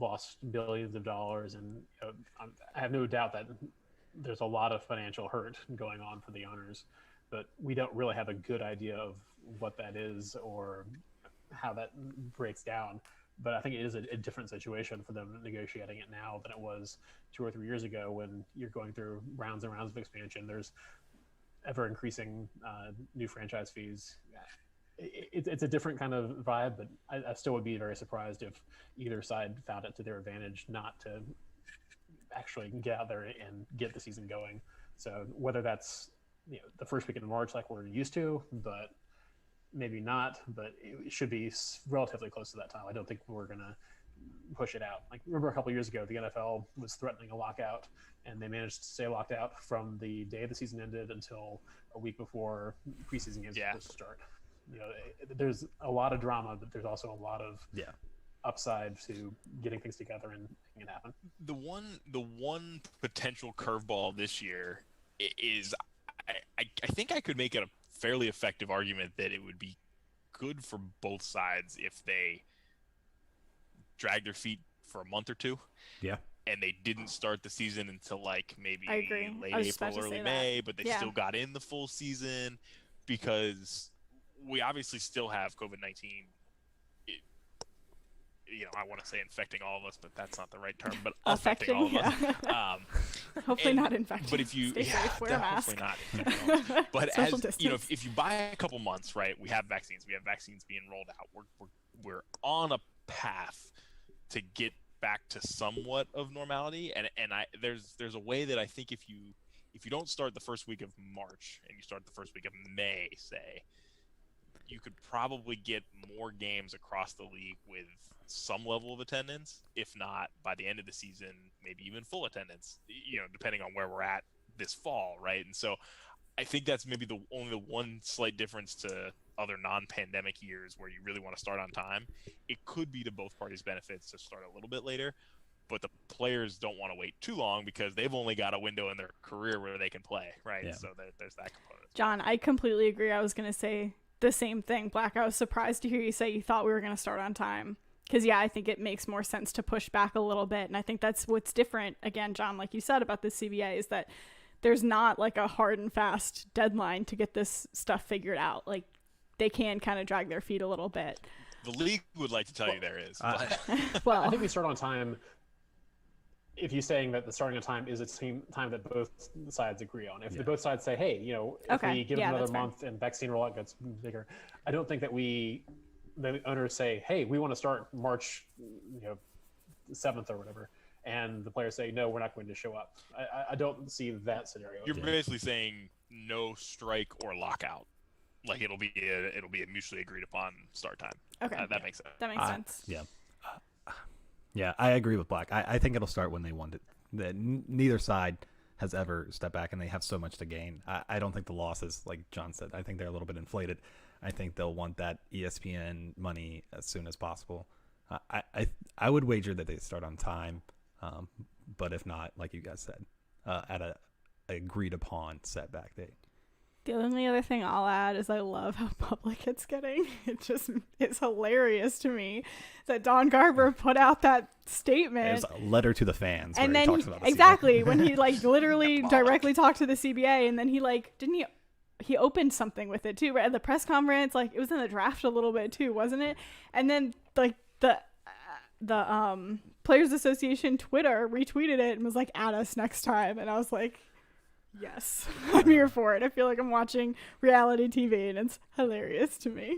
lost billions of dollars, and I have no doubt that there's a lot of financial hurt going on for the owners, but we don't really have a good idea of what that is or how that breaks down. But I think it is a different situation for them negotiating it now than it was 2 or 3 years ago, when you're going through rounds and rounds of expansion. There's ever increasing new franchise fees. It's a different kind of vibe, but I still would be very surprised if either side found it to their advantage not to actually get out there and get the season going. So whether that's the first weekend of March like we're used to, but maybe not, but it should be relatively close to that time. I don't think we're going to push it out. Remember a couple of years ago, the NFL was threatening a lockout, and they managed to stay locked out from the day the season ended until a week before preseason games were supposed to start. There's a lot of drama, but there's also a lot of upside to getting things together and making it happen. The one potential curveball this year is I think I could make it a fairly effective argument that it would be good for both sides if they drag their feet for a month or two. Yeah. And they didn't start the season until like maybe I agree. late I was just about April, to say early that. May, but they Yeah. still got in the full season because we obviously still have COVID-19. I want to say infecting all of us, but that's not the right term. But affecting all of us. Hopefully not infecting. But if you, Stay safe, wear a mask. Hopefully not. But Social as distance. if you buy a couple months, right? We have vaccines. We have vaccines being rolled out. We're on a path to get back to somewhat of normality. And there's a way that I think if you don't start the first week of March and you start the first week of May, say, you could probably get more games across the league with some level of attendance, if not by the end of the season, maybe even full attendance, depending on where we're at this fall, right? And so I think that's maybe only the one slight difference to other non-pandemic years where you really want to start on time. It could be to both parties' benefits to start a little bit later, but the players don't want to wait too long because they've only got a window in their career where they can play, right? Yeah. So there's that component. John, I completely agree. I was going to say the same thing. Black, I was surprised to hear you say you thought we were going to start on time. Because, yeah, I think it makes more sense to push back a little bit. And I think that's what's different, again, John, like you said about the CBA, is that there's not like a hard and fast deadline to get this stuff figured out. Like, they can kind of drag their feet a little bit. The league would like to tell you there is. Well, I think we start on time if you're saying that the starting on time is a time that both sides agree on. If both sides say, hey, if we give it another month and vaccine rollout gets bigger, I don't think that the owners say, hey, we want to start March 7th or whatever, and the players say, no, we're not going to show up. I don't see that scenario. You're basically saying no strike or lockout. Like it'll be a mutually agreed upon start time. Okay, that makes sense. That makes sense. Yeah. Yeah, I agree with Black. I think it'll start when they want it. Neither side has ever stepped back, and they have so much to gain. I don't think the losses, like John said, I think they're a little bit inflated. I think they'll want that ESPN money as soon as possible. I would wager that they start on time, but if not, like you guys said, at a agreed upon setback date. The only other thing I'll add is I love how public it's getting. It's hilarious to me that Don Garber put out that statement. There's a letter to the fans, and where then he talks about the exactly when he literally directly talked to the CBA, and then he didn't he opened something with it too, right? At the press conference, it was in the draft a little bit too, wasn't it? And then the Players Association Twitter retweeted it and was like, add us next time. And I was like, yes, I'm here for it. I feel like I'm watching reality TV, and it's hilarious to me.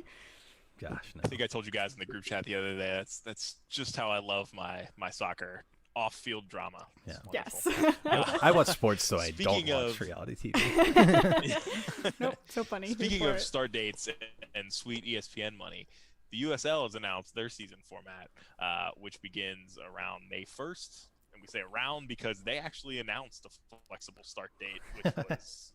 Gosh, no. I think I told you guys in the group chat the other day. That's just how I love my soccer off-field drama. Yeah. Yes. I watch sports, so I don't watch reality TV. Nope, so funny. Speaking of start dates and sweet ESPN money, the USL has announced their season format, which begins around May 1st. And we say around because they actually announced a flexible start date, which was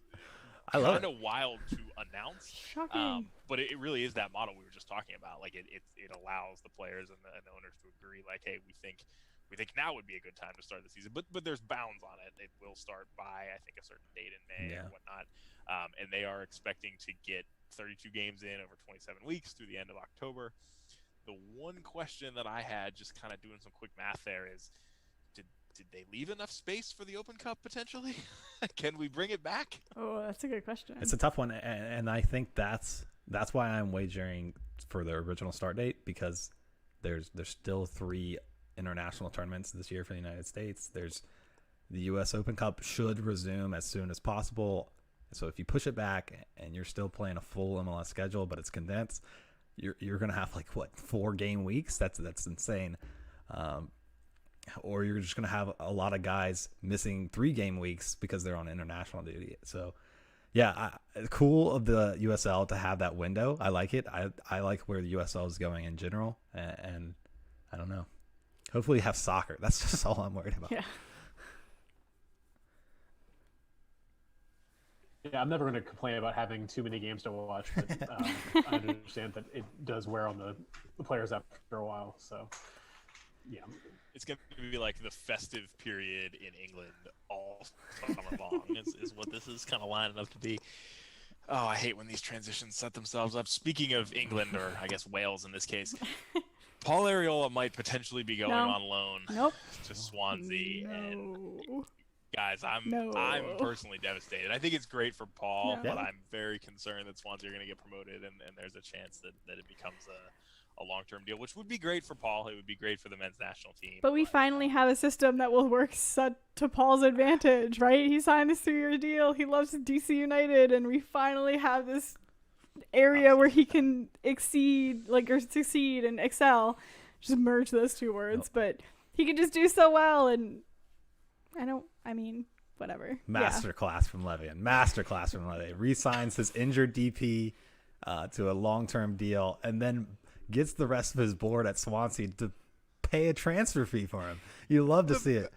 kind of wild to announce. Shocking. But it really is that model we were just talking about. Like it allows the players and the owners to agree, like, hey, we think now would be a good time to start the season. But there's bounds on it. It will start by, I think, a certain date in May or whatnot. And they are expecting to get 32 games in over 27 weeks through the end of October. The one question that I had, just kind of doing some quick math there, is did they leave enough space for the Open Cup potentially? Can we bring it back? Oh, that's a good question. It's a tough one, and I think that's why I'm wagering for the original start date, because there's still 3 international tournaments this year for the United States. There's the U.S. Open Cup should resume as soon as possible. So if you push it back and you're still playing a full MLS schedule, but it's condensed, you're gonna have 4 game weeks. That's insane. Or you're just going to have a lot of guys missing 3 game weeks because they're on international duty. So, yeah, cool of the USL to have that window. I like it. I like where the USL is going in general. And I don't know. Hopefully you have soccer. That's just all I'm worried about. Yeah. Yeah, I'm never going to complain about having too many games to watch, but I understand that it does wear on the players after a while. So yeah. It's going to be like the festive period in England all summer long is what this is kind of lining up to be. Oh, I hate when these transitions set themselves up. Speaking of England, or I guess Wales in this case, Paul Arriola might potentially be going on loan to Swansea. No. And guys, I'm personally devastated. I think it's great for Paul, but I'm very concerned that Swansea are going to get promoted, and there's a chance that it becomes a long-term deal, which would be great for Paul. It would be great for the men's national team. But we finally have a system that will work to Paul's advantage, right? He signed this 3-year deal. He loves DC United, and we finally have this area where he can succeed and excel. Just merge those two words, but he can just do so well, and whatever. Masterclass from Levian. Masterclass from Levian. Resigns his injured DP to a long-term deal, and then gets the rest of his board at Swansea to pay a transfer fee for him. You love to see it.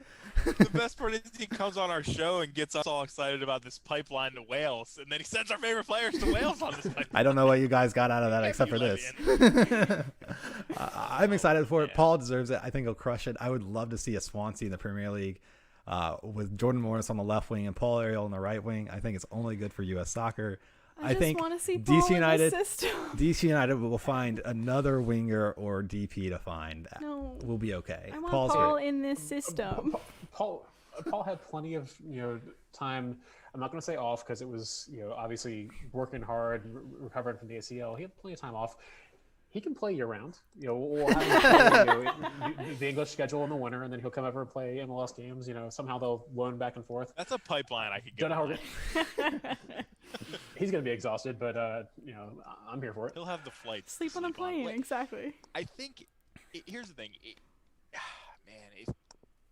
The best part is he comes on our show and gets us all excited about this pipeline to Wales, and then he sends our favorite players to Wales on this pipeline. I don't know what you guys got out of that except for this. I'm excited for it. Paul deserves it. I think he'll crush it. I would love to see a Swansea in the Premier League with Jordan Morris on the left wing and Paul Arriola on the right wing. I think it's only good for U.S. soccer. I think want to see Paul DC United, in the system. DC United will find another winger or DP to find. No, we'll be okay. I want Paul in this system. Paul had plenty of time. I'm not going to say off because it was obviously working hard, recovering from the ACL. He had plenty of time off. He can play year round. We'll have him play, the English schedule in the winter, and then he'll come over and play MLS games. Somehow they'll loan back and forth. That's a pipeline I could get. He's going to be exhausted, but I'm here for it. He'll have the flights. Sleep on a plane, exactly. I think here's the thing,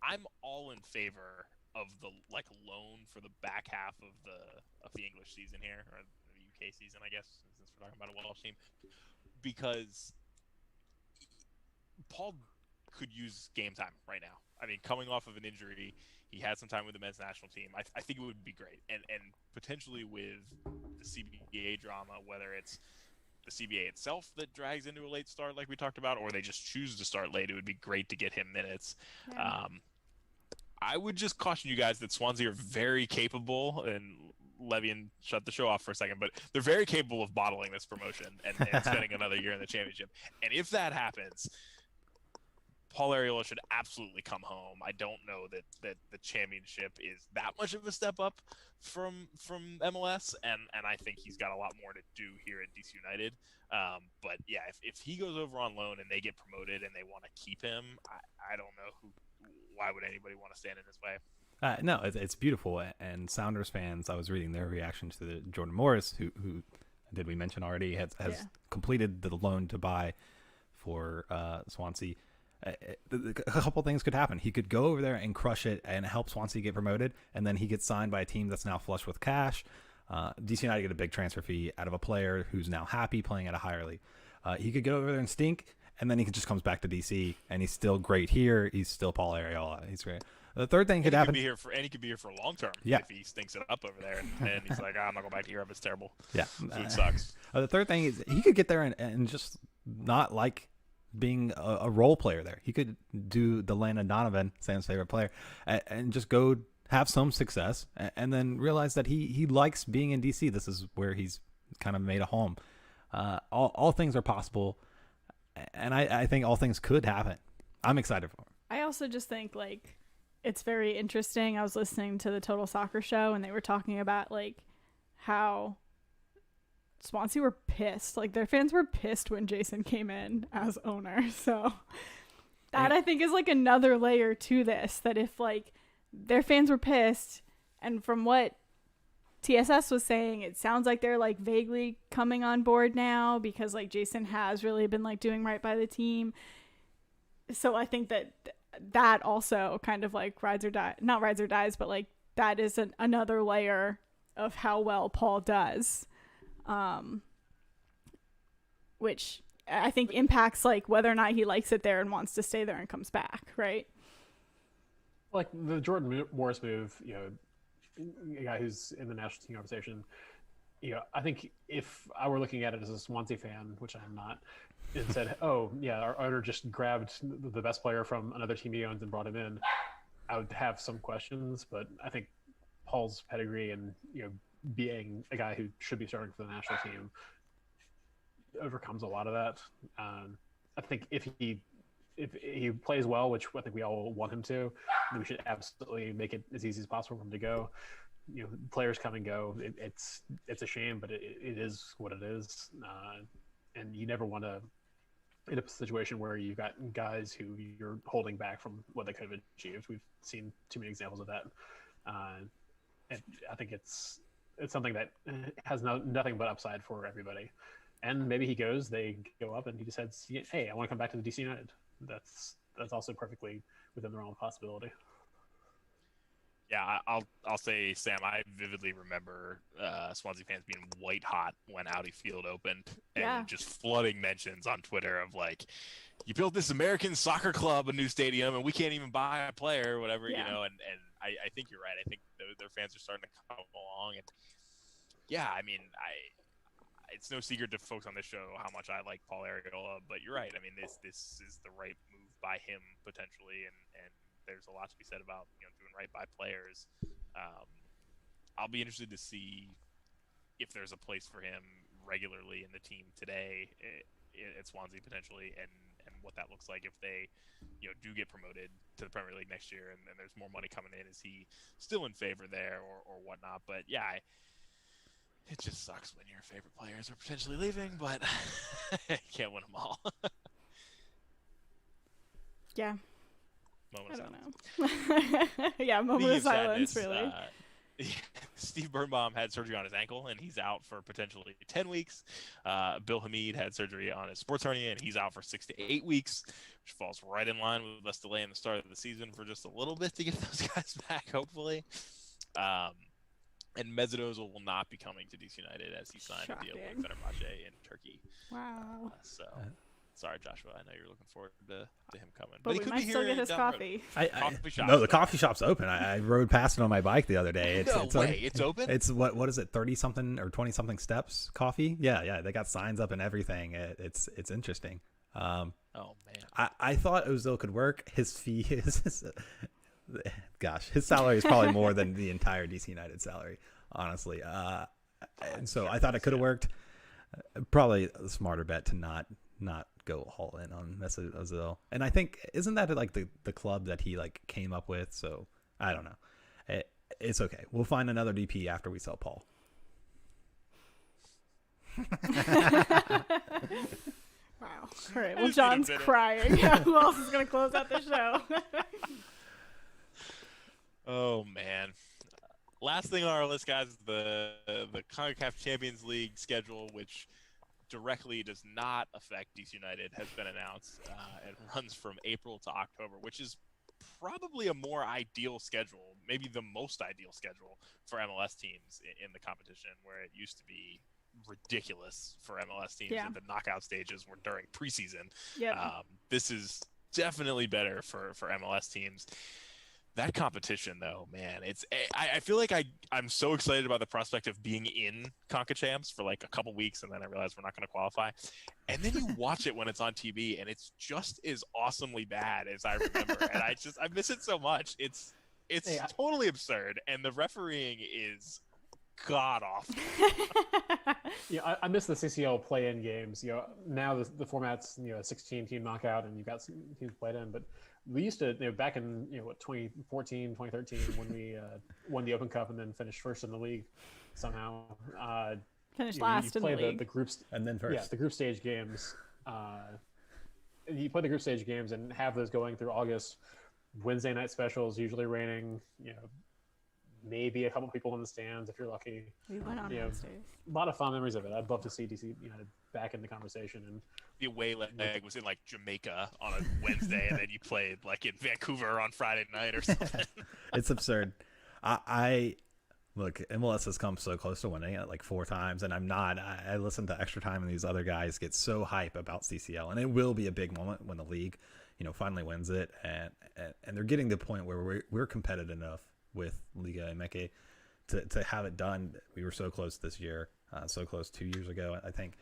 I'm all in favor of the loan for the back half of the English season here, or the UK season, I guess, since we're talking about a Welsh team, because Paul could use game time right now. I mean, coming off of an injury, he had some time with the men's national team. I think it would be great, and potentially with the CBA drama, whether it's the CBA itself that drags into a late start like we talked about, or they just choose to start late, it would be great to get him minutes. Yeah. I would just caution you guys that Swansea are very capable, and Levian shut the show off for a second, but they're very capable of bottling this promotion and spending another year in the championship. And if that happens, Paul Arriola should absolutely come home. I don't know that the championship is that much of a step up from MLS, and I think he's got a lot more to do here at DC United. But yeah, if he goes over on loan and they get promoted and they want to keep him, I don't know why would anybody want to stand in his way. No, it's beautiful. And Sounders fans, I was reading their reaction to the Jordan Morris, who did we mention already, has completed the loan to buy for Swansea. A couple things could happen. He could go over there and crush it and help Swansea get promoted, and then he gets signed by a team that's now flush with cash. DC United get a big transfer fee out of a player who's now happy playing at a higher league. He could go over there and stink, and then he just comes back to DC, and he's still great here. He's still Paul Arriola. He's great. The third thing could happen. He could be here for a long term. Yeah. If he stinks it up over there, and he's like, I'm not going back to Europe. It's terrible. Yeah. Food sucks. The third thing is he could get there and just not like being a role player there. He could do the Landon Donovan, Sam's favorite player, and just go have some success, and then realize that he likes being in DC. This is where he's kind of made a home. All things are possible, and I think all things could happen. I'm excited for him. I also just think it's very interesting. I was listening to the Total Soccer show, and they were talking about how Swansea were pissed. Their fans were pissed when Jason came in as owner. So that I think is another layer to this, that if their fans were pissed, and from what TSS was saying, it sounds like they're vaguely coming on board now because Jason has really been doing right by the team. So I think that also kind of rides or die, not rides or dies, but that is another layer of how well Paul does. Which I think impacts whether or not he likes it there and wants to stay there and comes back, right? The Jordan Morris move, a guy who's in the national team conversation, I think if I were looking at it as a Swansea fan, which I'm not, and said, "Oh, yeah, our owner just grabbed the best player from another team he owns and brought him in," I would have some questions. But I think Paul's pedigree and being a guy who should be starting for the national team overcomes a lot of that. I think if he plays well, which I think we all want him to, then we should absolutely make it as easy as possible for him to go. Players come and go. It's a shame, but it is what it is. And you never want to end up in a situation where you've got guys who you're holding back from what they could have achieved. We've seen too many examples of that. And I think it's something that has nothing but upside for everybody. And maybe he goes, they go up, and he decides, hey, I want to come back to the DC United. That's also perfectly within the realm of possibility. Yeah, I'll say, Sam, I vividly remember Swansea fans being white hot when Audi Field opened, and just flooding mentions on Twitter of like, you built this American soccer club a new stadium, and we can't even buy a player or whatever, And I think you're right. I think their fans are starting to come along, and I mean, it's no secret to folks on this show how much I like Paul Arriola, but you're right. I mean, this is the right move by him potentially, and there's a lot to be said about doing right by players. I'll be interested to see if there's a place for him regularly in the team today at Swansea potentially, and what that looks like if they do get promoted to the Premier League next year, and there's more money coming in. Is he still in favor there or whatnot? But it just sucks when your favorite players are potentially leaving, but you can't win them all. Yeah. Moment I don't know. Yeah, moment of silence, really. Steve Birnbaum had surgery on his ankle, and he's out for potentially 10 weeks. Bill Hamid had surgery on his sports hernia, and he's out for 6 to 8 weeks, which falls right in line with us delaying the start of the season for just a little bit to get those guys back, hopefully. And Mesut Ozil will not be coming to DC United as he signed a deal with Fenerbahce in Turkey. Wow. Sorry, Joshua. I know you're looking forward to him coming. But we might still get his coffee. No, the coffee shop's open. I rode past it on my bike the other day. It's open? It's what is it, 30-something or 20-something steps coffee? Yeah. They got signs up and everything. It's interesting. Oh, man. I thought Ozil could work. His fee is... Gosh, his salary is probably more than the entire DC United salary, honestly. And so I thought it could have worked. Probably a smarter bet to not go all in on Mesut Ozil. And I think, isn't that like the club that he like came up with? So I don't know. It's okay. We'll find another DP after we sell Paul. Wow. All right. Well, John's crying. Who else is going to close out the show? Oh, man. Last thing on our list, guys, is the CONCACAF Champions League schedule, which directly does not affect DC United, has been announced. It runs from April to October, which is probably a more ideal schedule, maybe the most ideal schedule for MLS teams in the competition, where it used to be ridiculous for MLS teams that the knockout stages were during preseason. Yep. This is definitely better for MLS teams. That competition, though, man, I feel like I'm so excited about the prospect of being in CONCACHAMPS for like a couple weeks, and then I realize we're not going to qualify. And then you watch it when it's on TV, and it's just as awesomely bad as I remember. And I miss it so much. It's totally absurd, and the refereeing is god awful. I miss the CCL play-in games. Now the format's a 16-team knockout, and you've got some teams played in, but we used to, back in 2014, 2013, when we won the Open Cup and then finished first in the league somehow. Finished last in the league. The groups and then first. Yeah, the group stage games. You play the group stage games and have those going through August. Wednesday night specials, usually raining. Maybe a couple people in the stands if you're lucky. We went on Wednesdays. A lot of fond memories of it. I'd love to see DC back in the conversation. And the away leg was in like Jamaica on a Wednesday, and then you played like in Vancouver on Friday night or something. It's absurd. I look, MLS has come so close to winning it like 4 times, and I'm not. I listen to Extra Time, and these other guys get so hype about CCL, and it will be a big moment when the league, finally wins it, and they're getting to the point where we're competitive enough with Liga MX to have it done. We were so close this year. so close 2 years ago. I think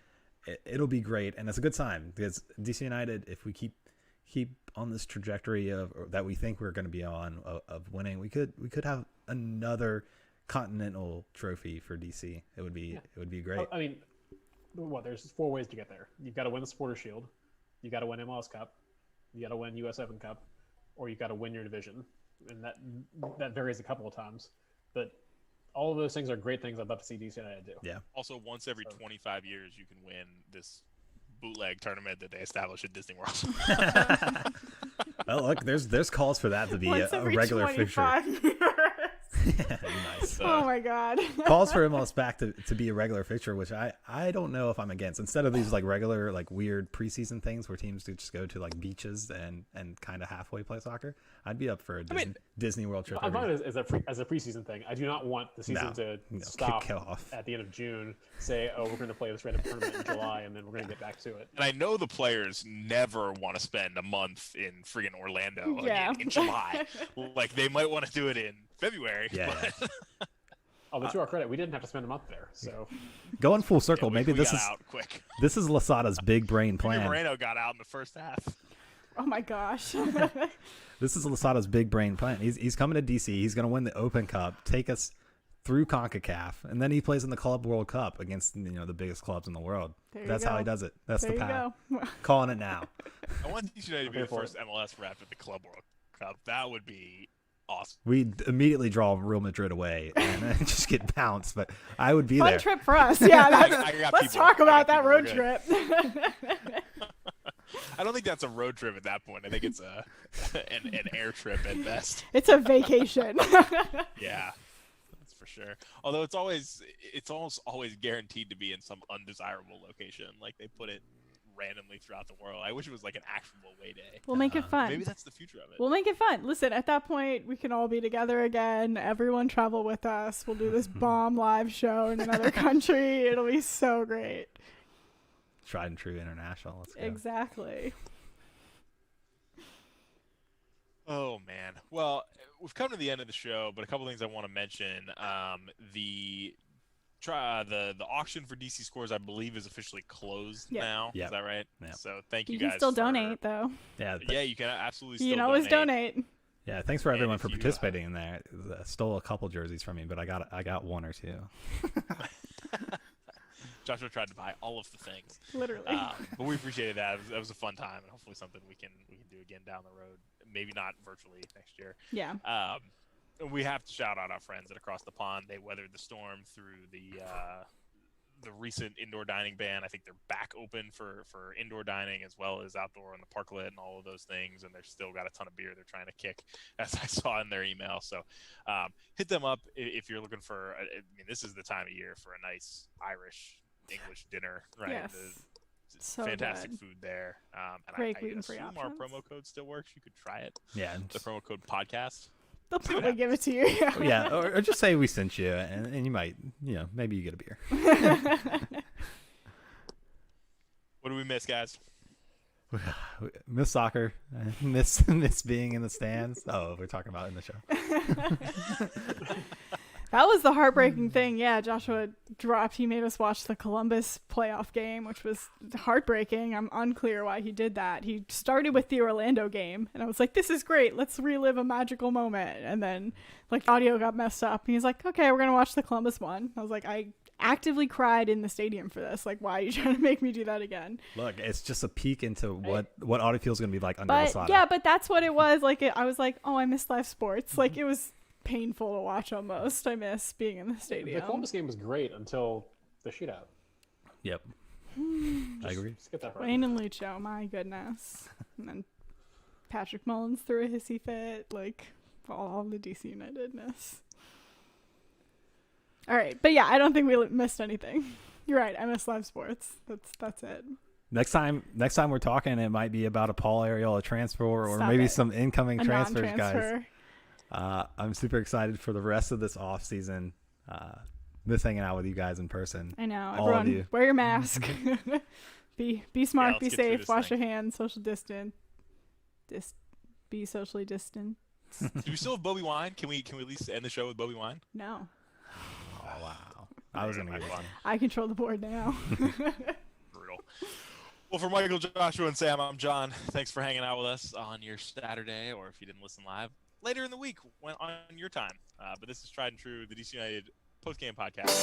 it'll be great, and it's a good sign because DC United, if we keep on this trajectory of that we think we're going to be on of winning, we could have another continental trophy for DC. It would be great. I mean, there's 4 ways to get there. You've got to win the Supporters Shield, you got to win MLS Cup, you got to win US Open Cup, or you got to win your division, and that varies a couple of times. But all of those things are great things I'd love to see DC United do. Yeah. Also, once every 25 years, you can win this bootleg tournament that they establish at Disney World. Well, look, there's calls for that to be a regular fixture. Nice. Oh my God. Calls for MLS back to be a regular fixture, which I don't know if I'm against. Instead of these like regular like weird preseason things where teams do just go to like beaches and kind of halfway play soccer, I'd be up for a Disney World trip. I'm fine as a preseason thing. I do not want the season to stop kick off at the end of June. Say, oh, we're going to play this random tournament in July, and then we're going to get back to it. And I know the players never want to spend a month in friggin' Orlando in July. Like they might want to do it in February. Yeah. Although to our credit, we didn't have to spend a month there. So going full circle, maybe this is out quick. This is Losada's big brain plan. Moreno got out in the first half. Oh my gosh. This is Losada's big brain plan. He's coming to DC. He's going to win the Open Cup, take us through CONCACAF, and then he plays in the Club World Cup against the biggest clubs in the world. That's how he does it. That's the path. Calling it now. I want DC United to be the first MLS rep at the Club World Cup. That would be awesome. We'd immediately draw Real Madrid away and then just get bounced, but I would be there. Fun trip for us. Yeah, let's talk about that road trip. I don't think that's a road trip at that point. I think it's an air trip at best. It's a vacation. Yeah, that's for sure. Although it's almost always guaranteed to be in some undesirable location. Like they put it randomly throughout the world. I wish it was like an actual away day. We'll make it fun. Maybe that's the future of it. We'll make it fun. Listen, at that point, we can all be together again. Everyone travel with us. We'll do this bomb live show in another country. It'll be so great. Tried and true international. Let's go. Exactly. Oh man. Well, we've come to the end of the show, but a couple things I want to mention. The auction for DC Scores, I believe, is officially closed now. Yep. Is that right? Yep. So thank you You guys. can still donate though. Yeah, you can absolutely still You can always donate. Yeah, thanks for everyone for participating in there. I stole a couple jerseys from me, but I got one or two. Joshua tried to buy all of the things. Literally. But we appreciated that. It was a fun time, and hopefully something we can do again down the road. Maybe not virtually next year. Yeah. We have to shout out our friends at Across the Pond. They weathered the storm through the recent indoor dining ban. I think they're back open for indoor dining as well as outdoor on the parklet and all of those things. And they've still got a ton of beer they're trying to kick, as I saw in their email. So hit them up if you're looking for. This is the time of year for a nice Irish-English dinner, right? Yes. So fantastic good. food there. And Great I gluten-free assume our options. promo code still works. You could try it. Yeah. The promo code podcast. They'll probably give it to you. Yeah, or just say we sent you, and you might, maybe you get a beer. What do we miss, guys? Miss soccer. Miss being in the stands. Oh, we're talking about it in the show. That was the heartbreaking thing. Yeah, Joshua dropped. He made us watch the Columbus playoff game, which was heartbreaking. I'm unclear why he did that. He started with the Orlando game, and I was like, this is great. Let's relive a magical moment. And then, audio got messed up. And he's like, okay, we're going to watch the Columbus one. I was like, I actively cried in the stadium for this. Why are you trying to make me do that again? Look, it's just a peek into what audio feels going to be like under Losada. Yeah, but that's what it was. I was like, oh, I miss live sports. It was painful to watch almost. I miss being in the stadium. The Columbus game was great until the shootout. Yep. I agree. Skip that part. Wayne and Lucho, my goodness. And then Patrick Mullins threw a hissy fit. All the DC Unitedness. All right. But yeah, I don't think we missed anything. You're right. I miss live sports. That's it. Next time we're talking, it might be about a Paul Arriola transfer or Stop maybe it. some incoming A transfers, non-transfer. guys. I'm super excited for the rest of this off season. Miss hanging out with you guys in person. I know. All of Everyone, you. wear your mask. Be smart. let's Be get through safe. this Wash thing. your hands. Social distance. Be socially distant. Do we still have Bobby Wine? Can we at least end the show with Bobby Wine? No. Oh wow. I was gonna Michael get on. I control the board now. Brutal. Well, for Michael, Joshua, and Sam, I'm John. Thanks for hanging out with us on your Saturday, or if you didn't listen live, later in the week when on your time. But this is Tried and True, the DC United post-game podcast.